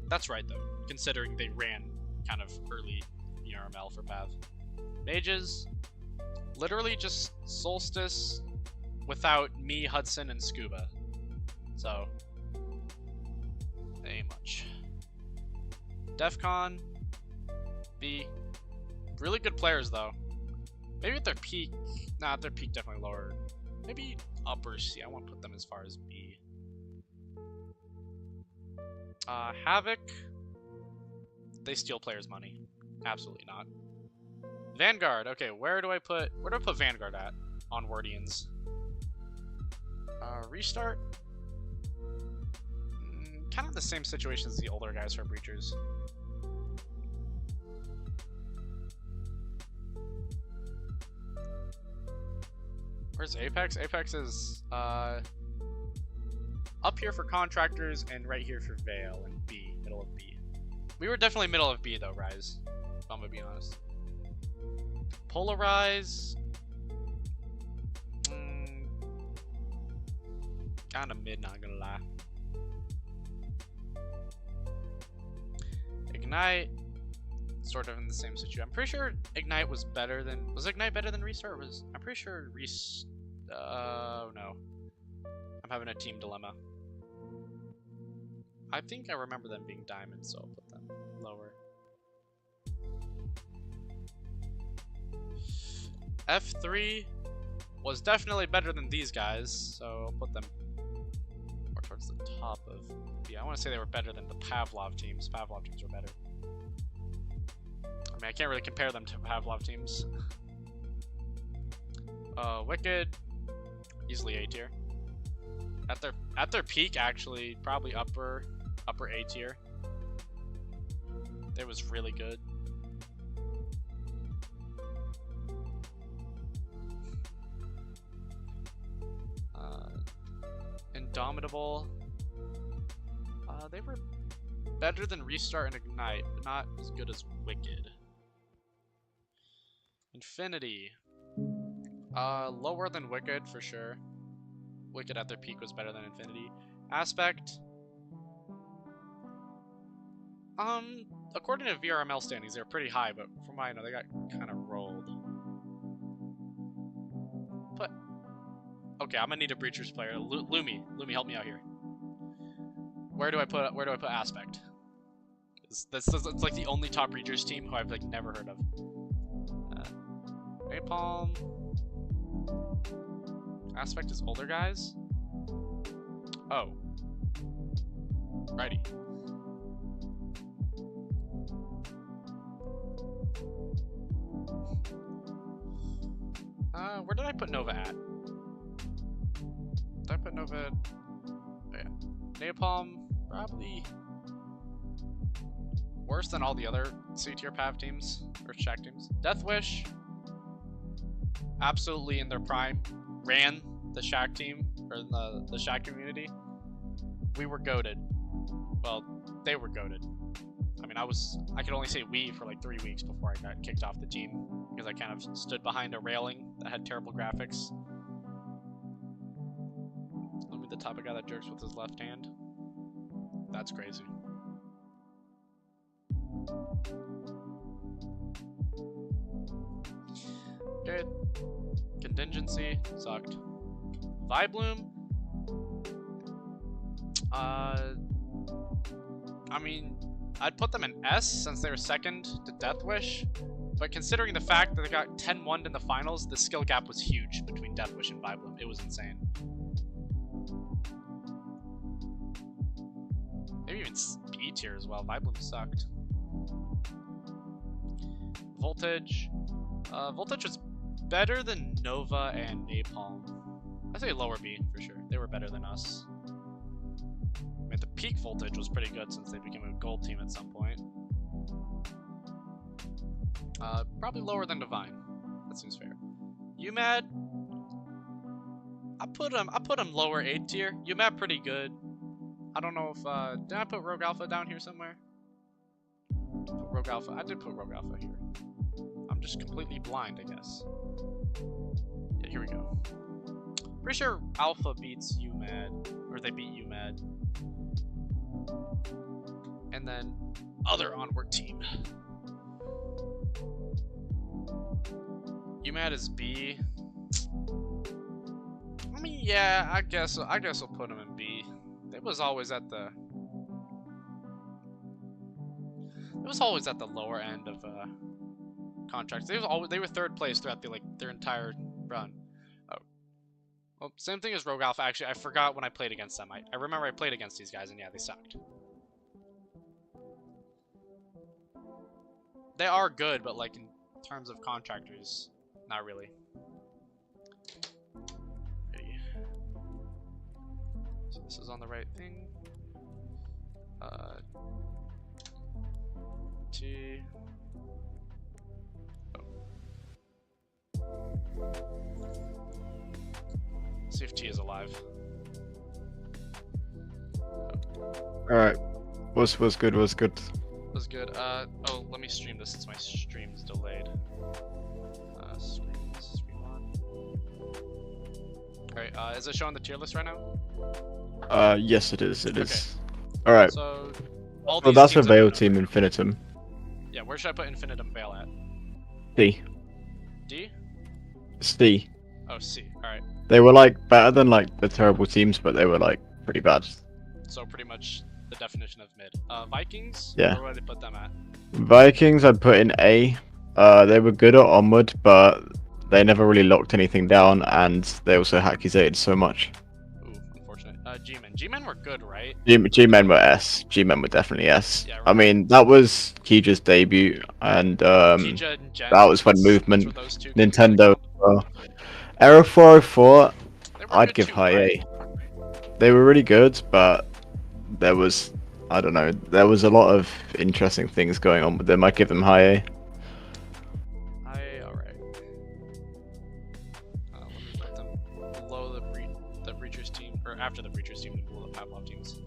That's right though, considering they ran kind of early ERML for Pav. Mages, literally just Solstice without me, Hudson, and Scuba. So, ain't much. Defcon, B. Really good players though. Maybe at their peak, nah, at their peak definitely lower. Maybe upper C. I won't put them as far as B. Havoc. They steal players' money. Absolutely not. Vanguard. Okay, where do I put Vanguard at on Wordians? Restart. Kind of the same situation as the older guys for Breachers. Where's Apex? Apex is up here for Contractors and right here for Vale and B, middle of B. We were definitely middle of B though, Rise, if I'm gonna be honest. Polarize, kind of mid, not gonna lie. Ignite, sort of in the same situation. I'm pretty sure Ignite was better than... Was Ignite better than Restart? I'm pretty sure no. I'm having a team dilemma. I think I remember them being Diamond, so I'll put them lower. F3 was definitely better than these guys, so I'll put them more towards the top of B. I want to say they were better than the Pavlov teams. Pavlov teams were better. I mean, I can't really compare them to Pavlov teams. Wicked, easily A tier. At their peak, actually, probably upper A tier. It was really good. Indomitable. They were better than Restart and Ignite, but not as good as Wicked. Infinity. Lower than Wicked for sure. Wicked at their peak was better than Infinity. Aspect. According to VRML standings, they're pretty high, but from what I know, they got kind of rolled. But okay, I'm gonna need a Breachers player. Lumi, help me out here. Where do I put Aspect? It's like the only top Breachers team who I've like never heard of. Napalm. Aspect is older guys. Oh. Righty. Where did I put Nova at? Did I put Nova at... Oh, yeah. Napalm, probably worse than all the other C-tier Pav teams, or Shack teams. Deathwish, absolutely in their prime. Ran the Shack team, or the Shack community. We were goated. Well, they were goated. I mean, I could only say we for like 3 weeks before I got kicked off the team, because I kind of stood behind a railing that had terrible graphics. Let me the type of guy that jerks with his left hand. That's crazy. Good. Contingency sucked. Vibloom. I mean, I'd put them in S since they were second to Deathwish, but considering the fact that they got 10-1 in the finals, the skill gap was huge between Deathwish and Vibloom. It was insane. Maybe even B tier as well. Vibloom sucked. Voltage. Voltage was better than Nova and Napalm. I'd say lower B for sure. They were better than us. I mean, the peak Voltage was pretty good since they became a gold team at some point. Probably lower than Divine. That seems fair. UMAD. I put him lower A tier. UMAD pretty good. I don't know if did I put Rogue Alpha down here somewhere? Put Rogue Alpha. I did put Rogue Alpha here. I'm just completely blind, I guess. Yeah, here we go. Pretty sure Alpha beats UMAD, or they beat UMAD. And then other onward team. UMAD is B. I mean, yeah, I guess I'll put him in B. It was always at the lower end of contracts. They were third place throughout their entire run. Oh, well, same thing as Rogue Alpha. Actually, I forgot when I played against them. I remember I played against these guys, and yeah, they sucked. They are good, but like in terms of contractors, not really. So this is on the right thing. T. Oh. See if T is alive. Alright. What's good? Was good. Oh, let me stream this since my stream's delayed. Stream on. Alright, is it showing the tier list right now? Yes, it is. It Okay. is. Alright. So, all Well, these that's a teams Veil have- team, Infinitum. Yeah, where should I put Infinitum Veil at? D. D? C. Oh, C. Alright. They were like better than like the terrible teams, but they were like pretty bad. So pretty much the definition of mid. Vikings? Yeah. Where would they put them at? Vikings, I'd put in A. They were good at Onward, but they never really locked anything down, and they also accusated so much. Ooh, unfortunate. G-Men. G-Men were good, right? G-Men were S. G-Men were definitely S. Yeah, I mean, that was Kija's debut, and Kija and Jen, that was when those Movement, were those two Nintendo. Era 404, they were I'd good give too, high right? A. They were really good, but there was, I don't know, there was a lot of interesting things going on with them. I'd give them high A. Alright. Let me put them below the Breachers team, or after the Breachers team, and below the Pavlov teams.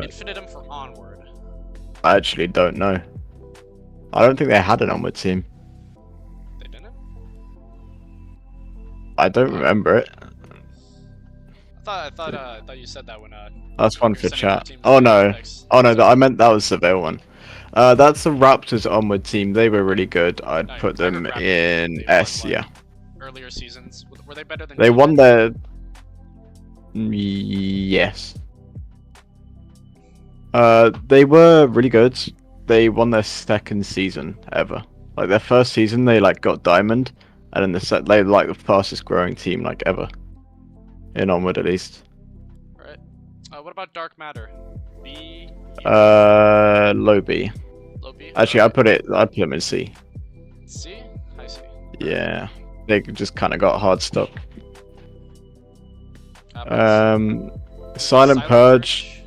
Infinitum for Onward. I actually don't know. I don't think they had an Onward team. They didn't? I don't remember it. I thought you said that when That's one you were for sending chat. teams Oh to no. picks. Oh no, I meant that was the Veil one. That's the Raptors Onward team. They were really good. I'd No, put I heard them Raptors, in they S, won, yeah. Earlier seasons, were they better than? They G-Men? won their... Yes. They were really good. They won their second season ever. Like their first season, they like got diamond, and then they were like the fastest growing team like ever. In Onward at least. Alright. What about Dark Matter? B. Low B. Low B. Actually, I'd put them in C. C. High C. Yeah, they just kind of got hard stuck. Silent Purge,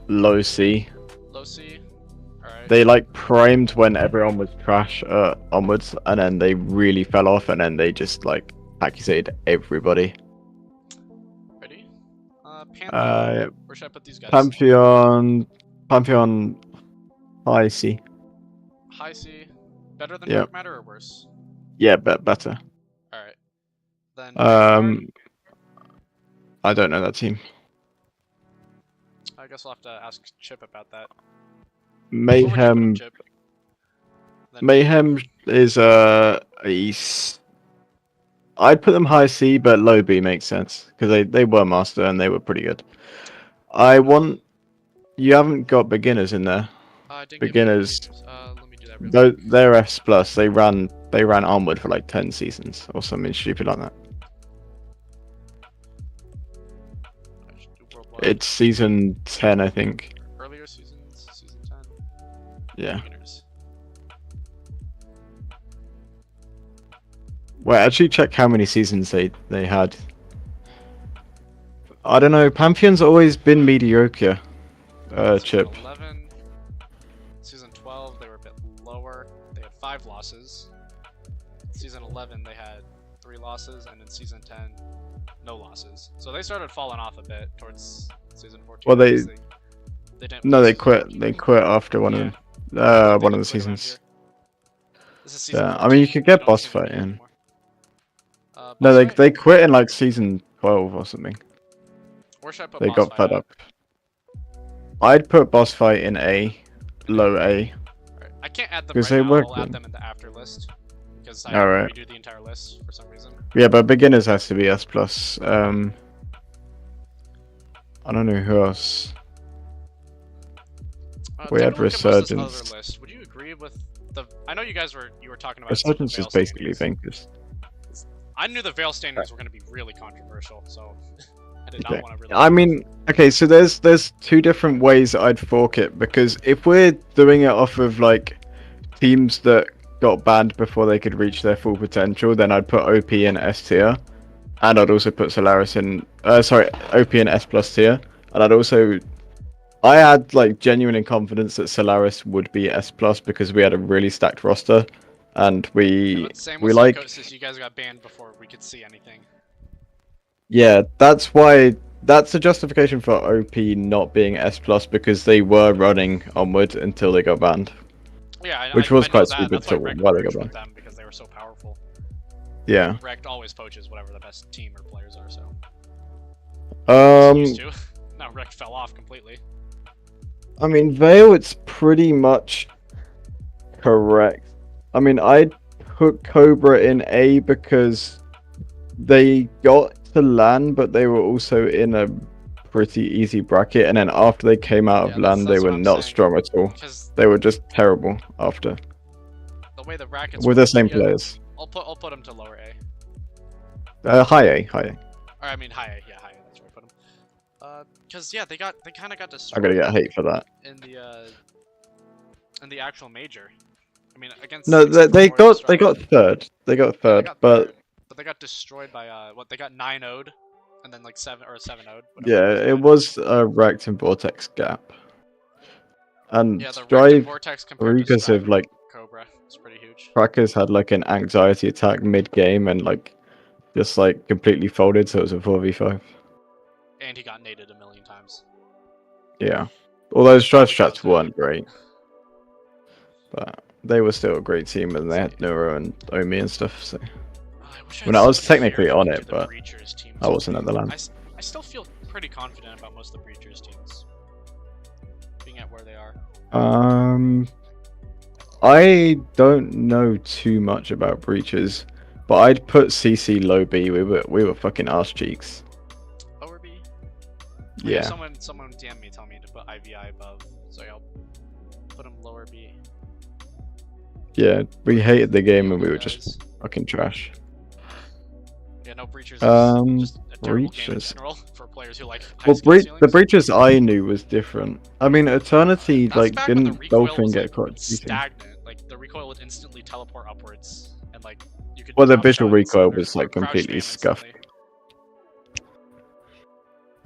low C. Low C. Alright. They like primed when everyone was trash onwards, and then they really fell off, and then they just like accusated everybody. Ready? Pantheon. Where should I put these guys? Pantheon, high C. High C. Better than Yep. Dark Matter or worse? Yeah, better. Alright. Then I don't know that team. I guess we'll have to ask Chip about that. Mayhem. Chip? Mayhem is I'd put them high C, but low B makes sense because they were master and they were pretty good. You haven't got beginners in there. Beginners. Let me do that real quick. They're S plus. They ran Onward for like 10 seasons or something stupid like that. It's season 10, I think. Earlier seasons, season 10. Yeah. Beginners. Wait, actually check how many seasons they had. I don't know. Pantheon's always been mediocre. Chip. 11. Season 12, they were a bit lower. They had 5 losses. Season 11, they had 3 losses, and in season 10, no losses. So they started falling off a bit towards season 14. Well, they didn't. No, they quit. They quit after one of the seasons. This is season 14. I mean, you could get They don't boss seem to fight be in. anymore. No, Boss fight? they quit in like season 12 or something. Where should I put They boss got fight fed at? up. I'd put boss fight in A, low A. Alright. I can't add them 'Cause right they now. work I'll add good. them in the after list because I Alright. redo the entire list for some reason. Yeah, but beginners has to be S plus. I don't know who else. We Take had a look at Busta's Resurgence. other list. Would you agree with the? I know you were talking about Resurgence some is of the Veil basically standings. Vanquish. I knew the Veil standings were going to be really controversial, so I did not Okay. want to really. I mean, okay, so there's two different ways I'd fork it, because if we're doing it off of like teams that got banned before they could reach their full potential, then I'd put OP in S tier, and I'd also put Solaris in OP in S plus tier, and I had like genuine confidence that Solaris would be S plus because we had a really stacked roster, and we Same we with like Psychosis, you guys got banned before we could see anything. yeah, that's a justification for OP not being S plus, because they were running onward until they got banned. Yeah, Which I was know quite that. stupid That's why to Rekt why they got merged banned. with them because they were so powerful. Yeah. Rekt always poaches whatever the best team or players are, so. Used to. Now Rekt fell off completely. I mean, Veil, it's pretty much correct. I mean, I'd put Cobra in A because they got to LAN, but they were also in a pretty easy bracket, and then after they came out of LAN, they that's were what I'm not saying. strong at all. Because They were just terrible after. the That way the brackets with will the same be, players. I'll put them to lower A. High A, high A. Or I mean high A, yeah, high A. That's where I put them. Cause yeah, they kind of got I'm destroyed gonna get hate for that. in the actual major. I mean, against No, they got third. They got Yeah, they third, got but third, but they got destroyed by what? They got 9-0'd, and then like 7-0'd. yeah, it was a Rect and Vortex gap. And Yeah, the Rect and Strive, Vortex compared to because Strive of like Cobra, it's pretty huge. Crackers had like an anxiety attack mid game and like just like completely folded, so it was a 4v5. And he got naded a million times. Yeah, although Strive Probably strats weren't great, but they were still a great team, and they had Neuro and Omi and stuff. So I was technically on it, but I wasn't at the LAN. I still feel pretty confident about most of the Breachers teams being at where they are. I don't know too much about Breachers, but I'd put CC low B. We were fucking arse cheeks. Lower B? Yeah. Someone DM me telling me to put IVI above, so I'll put him lower B. Yeah, we hated the game and we were just fucking trash. Yeah, no, Breachers is just a terrible game in general for players who like high skill ceilings. The Breachers I knew was different. I mean, Eternity That's like didn't Dolphin get caught stagnant. Like the recoil would instantly teleport upwards, and like you could. Well, the visual recoil was like completely scuffed.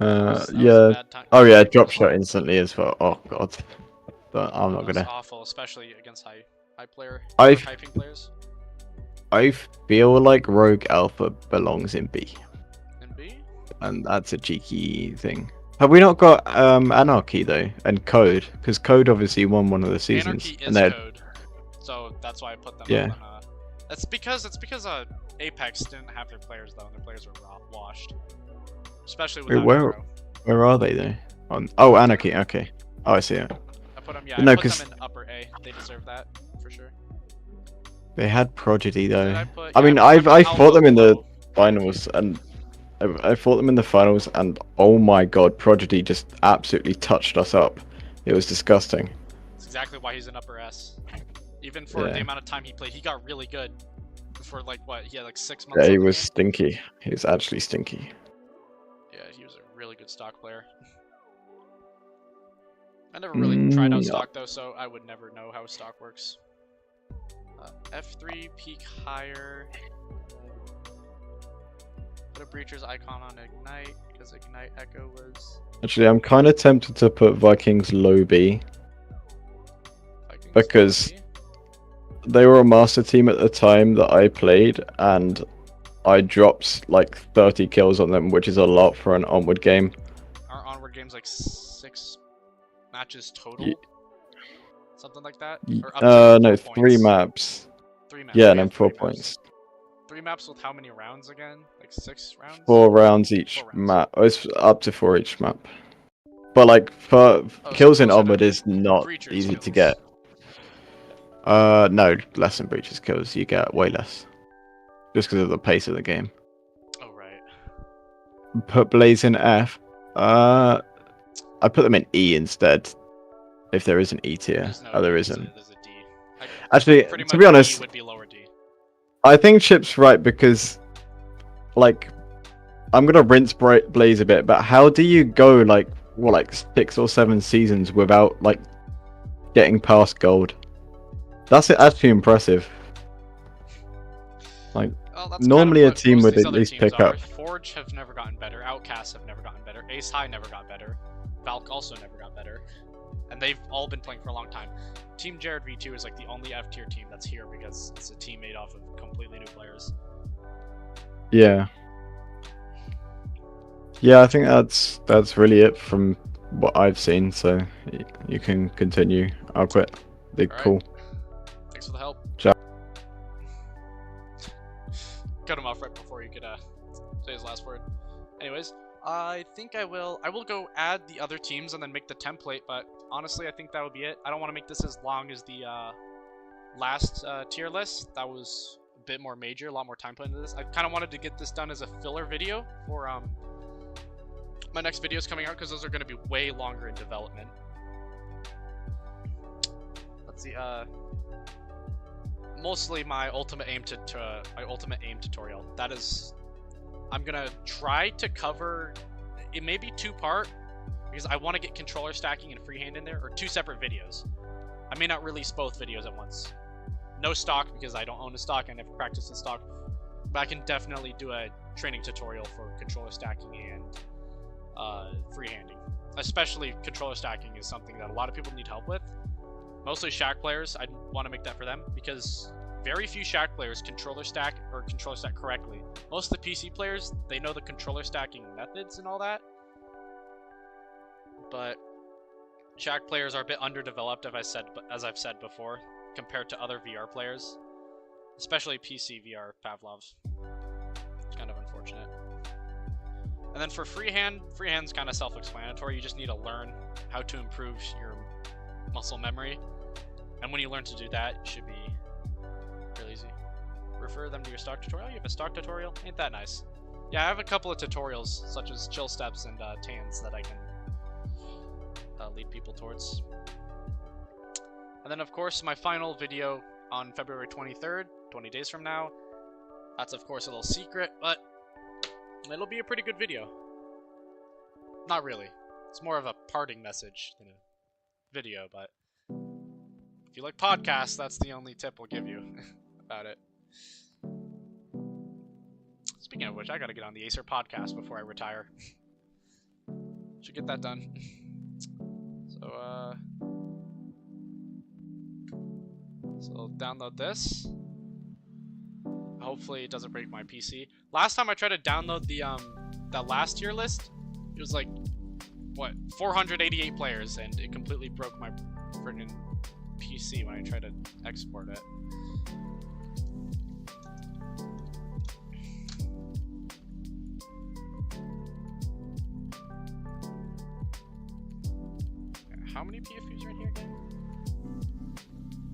Yeah. Oh yeah, drop shot instantly as well. Oh god. But I'm not gonna. Awful, especially against high typing players. I feel like Rogue Alpha belongs in B. In B? And that's a cheeky thing. Have we not got Anarchy though, and Code? Because Code obviously won one of the seasons. Anarchy is Code, so that's why I put them. Yeah. On, it's because Apex didn't have their players though, and their players were washed. Especially with where are they though? Oh, Anarchy. Okay. Oh, I see it. I put them. Yeah, no, I put them in upper A. They deserve that for sure. They had Prodigy though. I mean, I fought them in the finals, and I fought them in the finals, and oh my god, Prodigy just absolutely touched us up. It was disgusting. That's exactly why he's in upper S. Even for the amount of time he played, he got really good. For like what? He had like 6 months. Yeah, he was stinky. He was actually stinky. Yeah, he was a really good stock player. I never really tried out stock though, so I would never know how stock works. F3 peak higher. Put a Breacher's icon on Ignite because Ignite Echo was. Actually, I'm kind of tempted to put Vikings low B because they were a master team at the time that I played, and I dropped like 30 kills on them, which is a lot for an Onward game. Our Onward game's like 6 matches total. Something like that? Or no, 3 maps. 3 maps. Yeah, and then 4 points. 3 maps with how many rounds again? Like 6 rounds? 4 rounds each map. Oh, it's up to 4 each map. But like, for kills in Onward is not easy to get. No, less than Breacher's kills. You get way less. Just because of the pace of the game. Oh, right. Put Blaze in F. I put them in E instead. If there is an E tier. There isn't. There's a D. Actually, to be honest, would be lower D. I think Chip's right because, like, I'm gonna rinse Blaze a bit, but how do you go like 6 or 7 seasons without like getting past gold? That's actually impressive. Like, normally a team would at least pick up. Forge have never gotten better. Outcasts have never gotten better. Ace High never got better. Valk also never got better. And they've all been playing for a long time. Team Jared V2 is like the only F tier team that's here because it's a team made off of completely new players. Yeah. Yeah, I think that's really it from what I've seen. So you can continue. I'll quit. Big call. Thanks for the help. Ciao. Cut him off right before he could say his last word. Anyways, I think I will go add the other teams and then make the template, but honestly I think that would be it. I don't want to make this as long as the last tier list. That was a bit more major, a lot more time put into this. I kind of wanted to get this done as a filler video for my next videos coming out, because those are going to be way longer in development. Let's see, mostly my ultimate aim tutorial. That is, I'm gonna try to cover. It may be 2-part because I want to get controller stacking and freehand in there, or 2 separate videos. I may not release both videos at once. No stock because I don't own a stock. I never practiced the stock, but I can definitely do a training tutorial for controller stacking and freehanding. Especially controller stacking is something that a lot of people need help with. Mostly Shaq players. I want to make that for them because very few Shaq players controller stack correctly. Most of the PC players, they know the controller stacking methods and all that, but Shaq players are a bit underdeveloped, as I've said before, compared to other VR players, especially PC VR Pavlov. It's kind of unfortunate. And then for freehand's kind of self-explanatory. You just need to learn how to improve your muscle memory, and when you learn to do that, it should be really easy. Refer them to your stock tutorial. You have a stock tutorial? Ain't that nice? Yeah, I have a couple of tutorials, such as chill steps and tans, that I can lead people towards. And then, of course, my final video on February 23rd, 20 days from now. That's, of course, a little secret, but it'll be a pretty good video. Not really. It's more of a parting message than a video, but if you like podcasts, that's the only tip we'll give you about it. Speaking of which, I gotta get on the Acer podcast before I retire. Should get that done. So I'll download this. Hopefully it doesn't break my PC. Last time I tried to download the that last tier list, it was like, what, 488 players, and it completely broke my friggin' PC when I tried to export it. How many PFPs are in here again?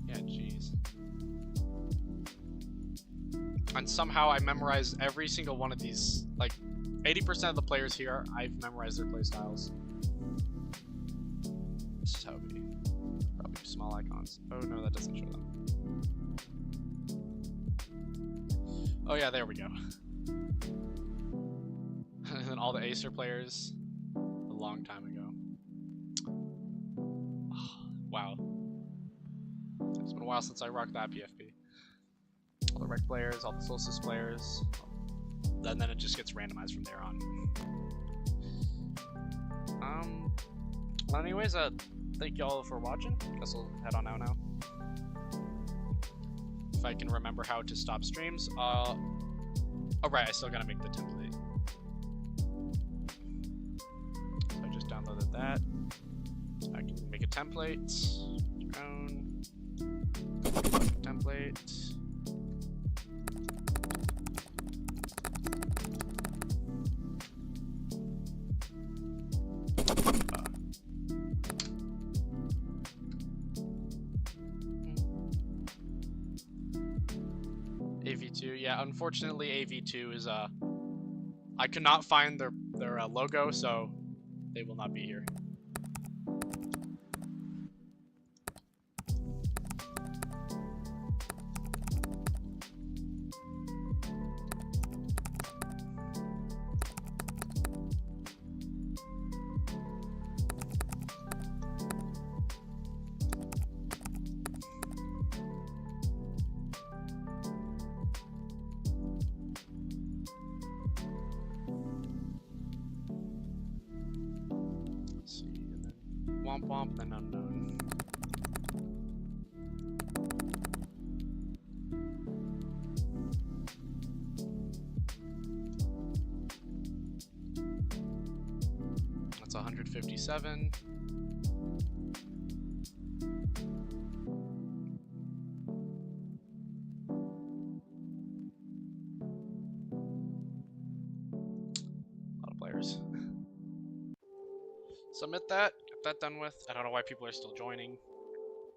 Yeah, jeez. And somehow I memorized every single one of these. Like, 80% of the players here, I've memorized their playstyles. This is how it would be. Probably small icons. Oh no, that doesn't show them. Oh yeah, there we go. And then all the Acer players a long time ago. Wow. It's been a while since I rocked that PFP. All the rec players, all the Solstice players. And then it just gets randomized from there on. Well, anyways, thank y'all for watching. Guess we'll head on out now. If I can remember how to stop streams, oh right, I still gotta make the template. So I just downloaded that. I can make a template. Own template. AV2, yeah, unfortunately AV2 is I could not find their logo, so they will not be here. Womp womp, then unknown. That's 157. A lot of players. Submit that. That done with. I don't know why people are still joining.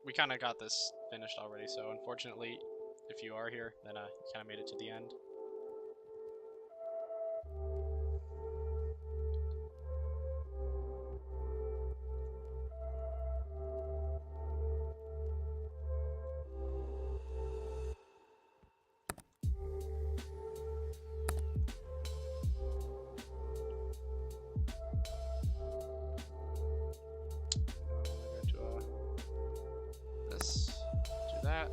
We kind of got this finished already, so unfortunately, if you are here, then you kind of made it to the end. that.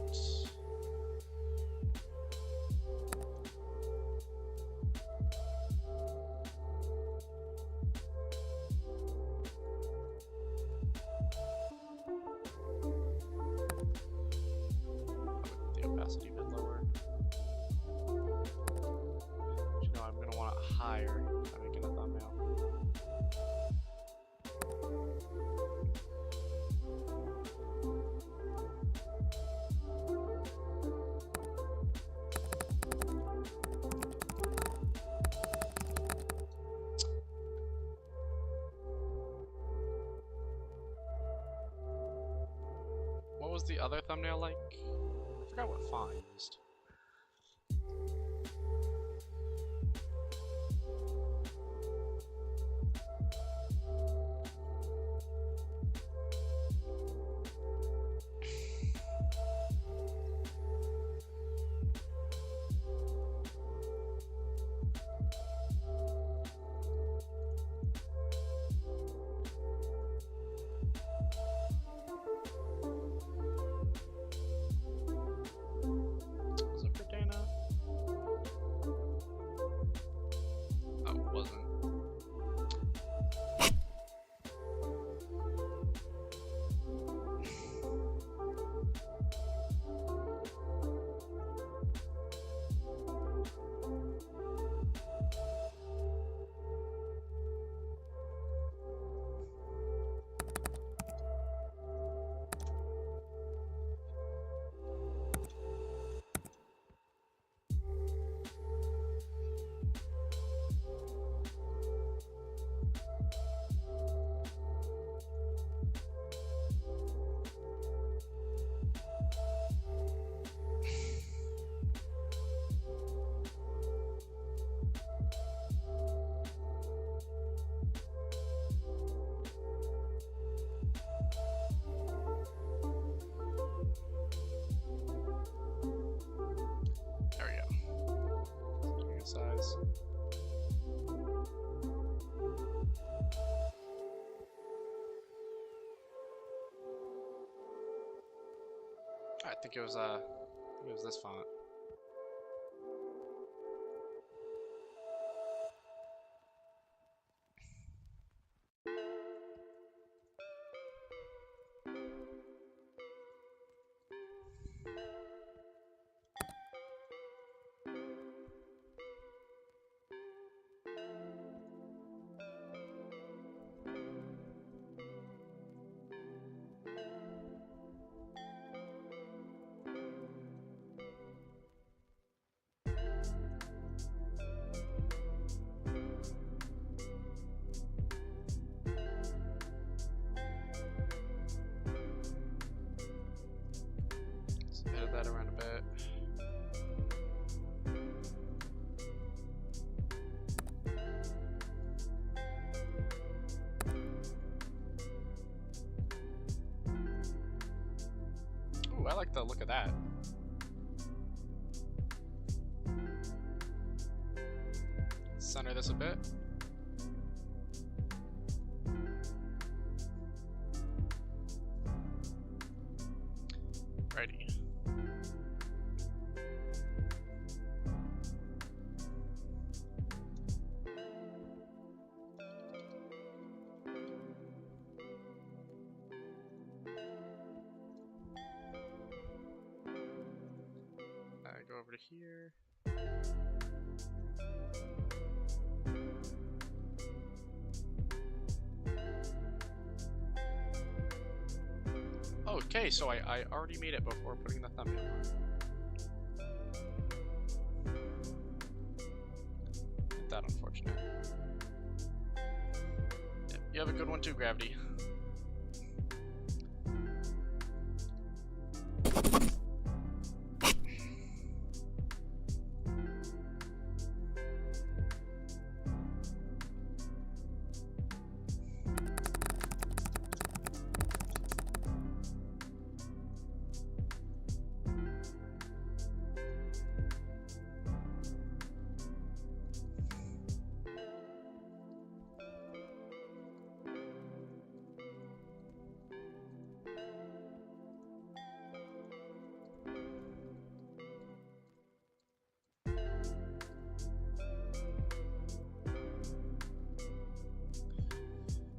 The opacity a bit lower. You know, I'm gonna want it higher if I'm making a thumbnail. What was the other thumbnail like? I forgot what font I used. Was it for Dana? Oh, it wasn't. There we go. Good size. I think it was this font. Let's edit that around a bit. Ooh, I like the look of that. Center this a bit. Righty. Go over to here. Okay, so I already made it before putting the thumbnail on. Isn't that unfortunate? Yeah, you have a good one too, Gravity.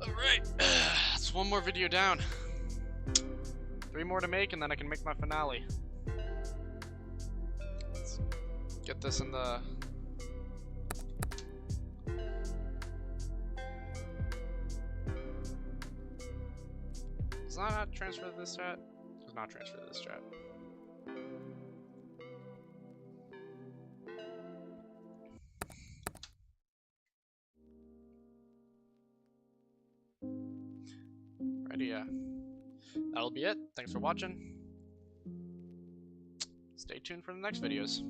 Alright, that's one more video down. 3 more to make, and then I can make my finale. Let's get this in the... Does that not transfer to this chat? Does not transfer to this chat. Righty, yeah. That'll be it. Thanks for watching. Stay tuned for the next videos.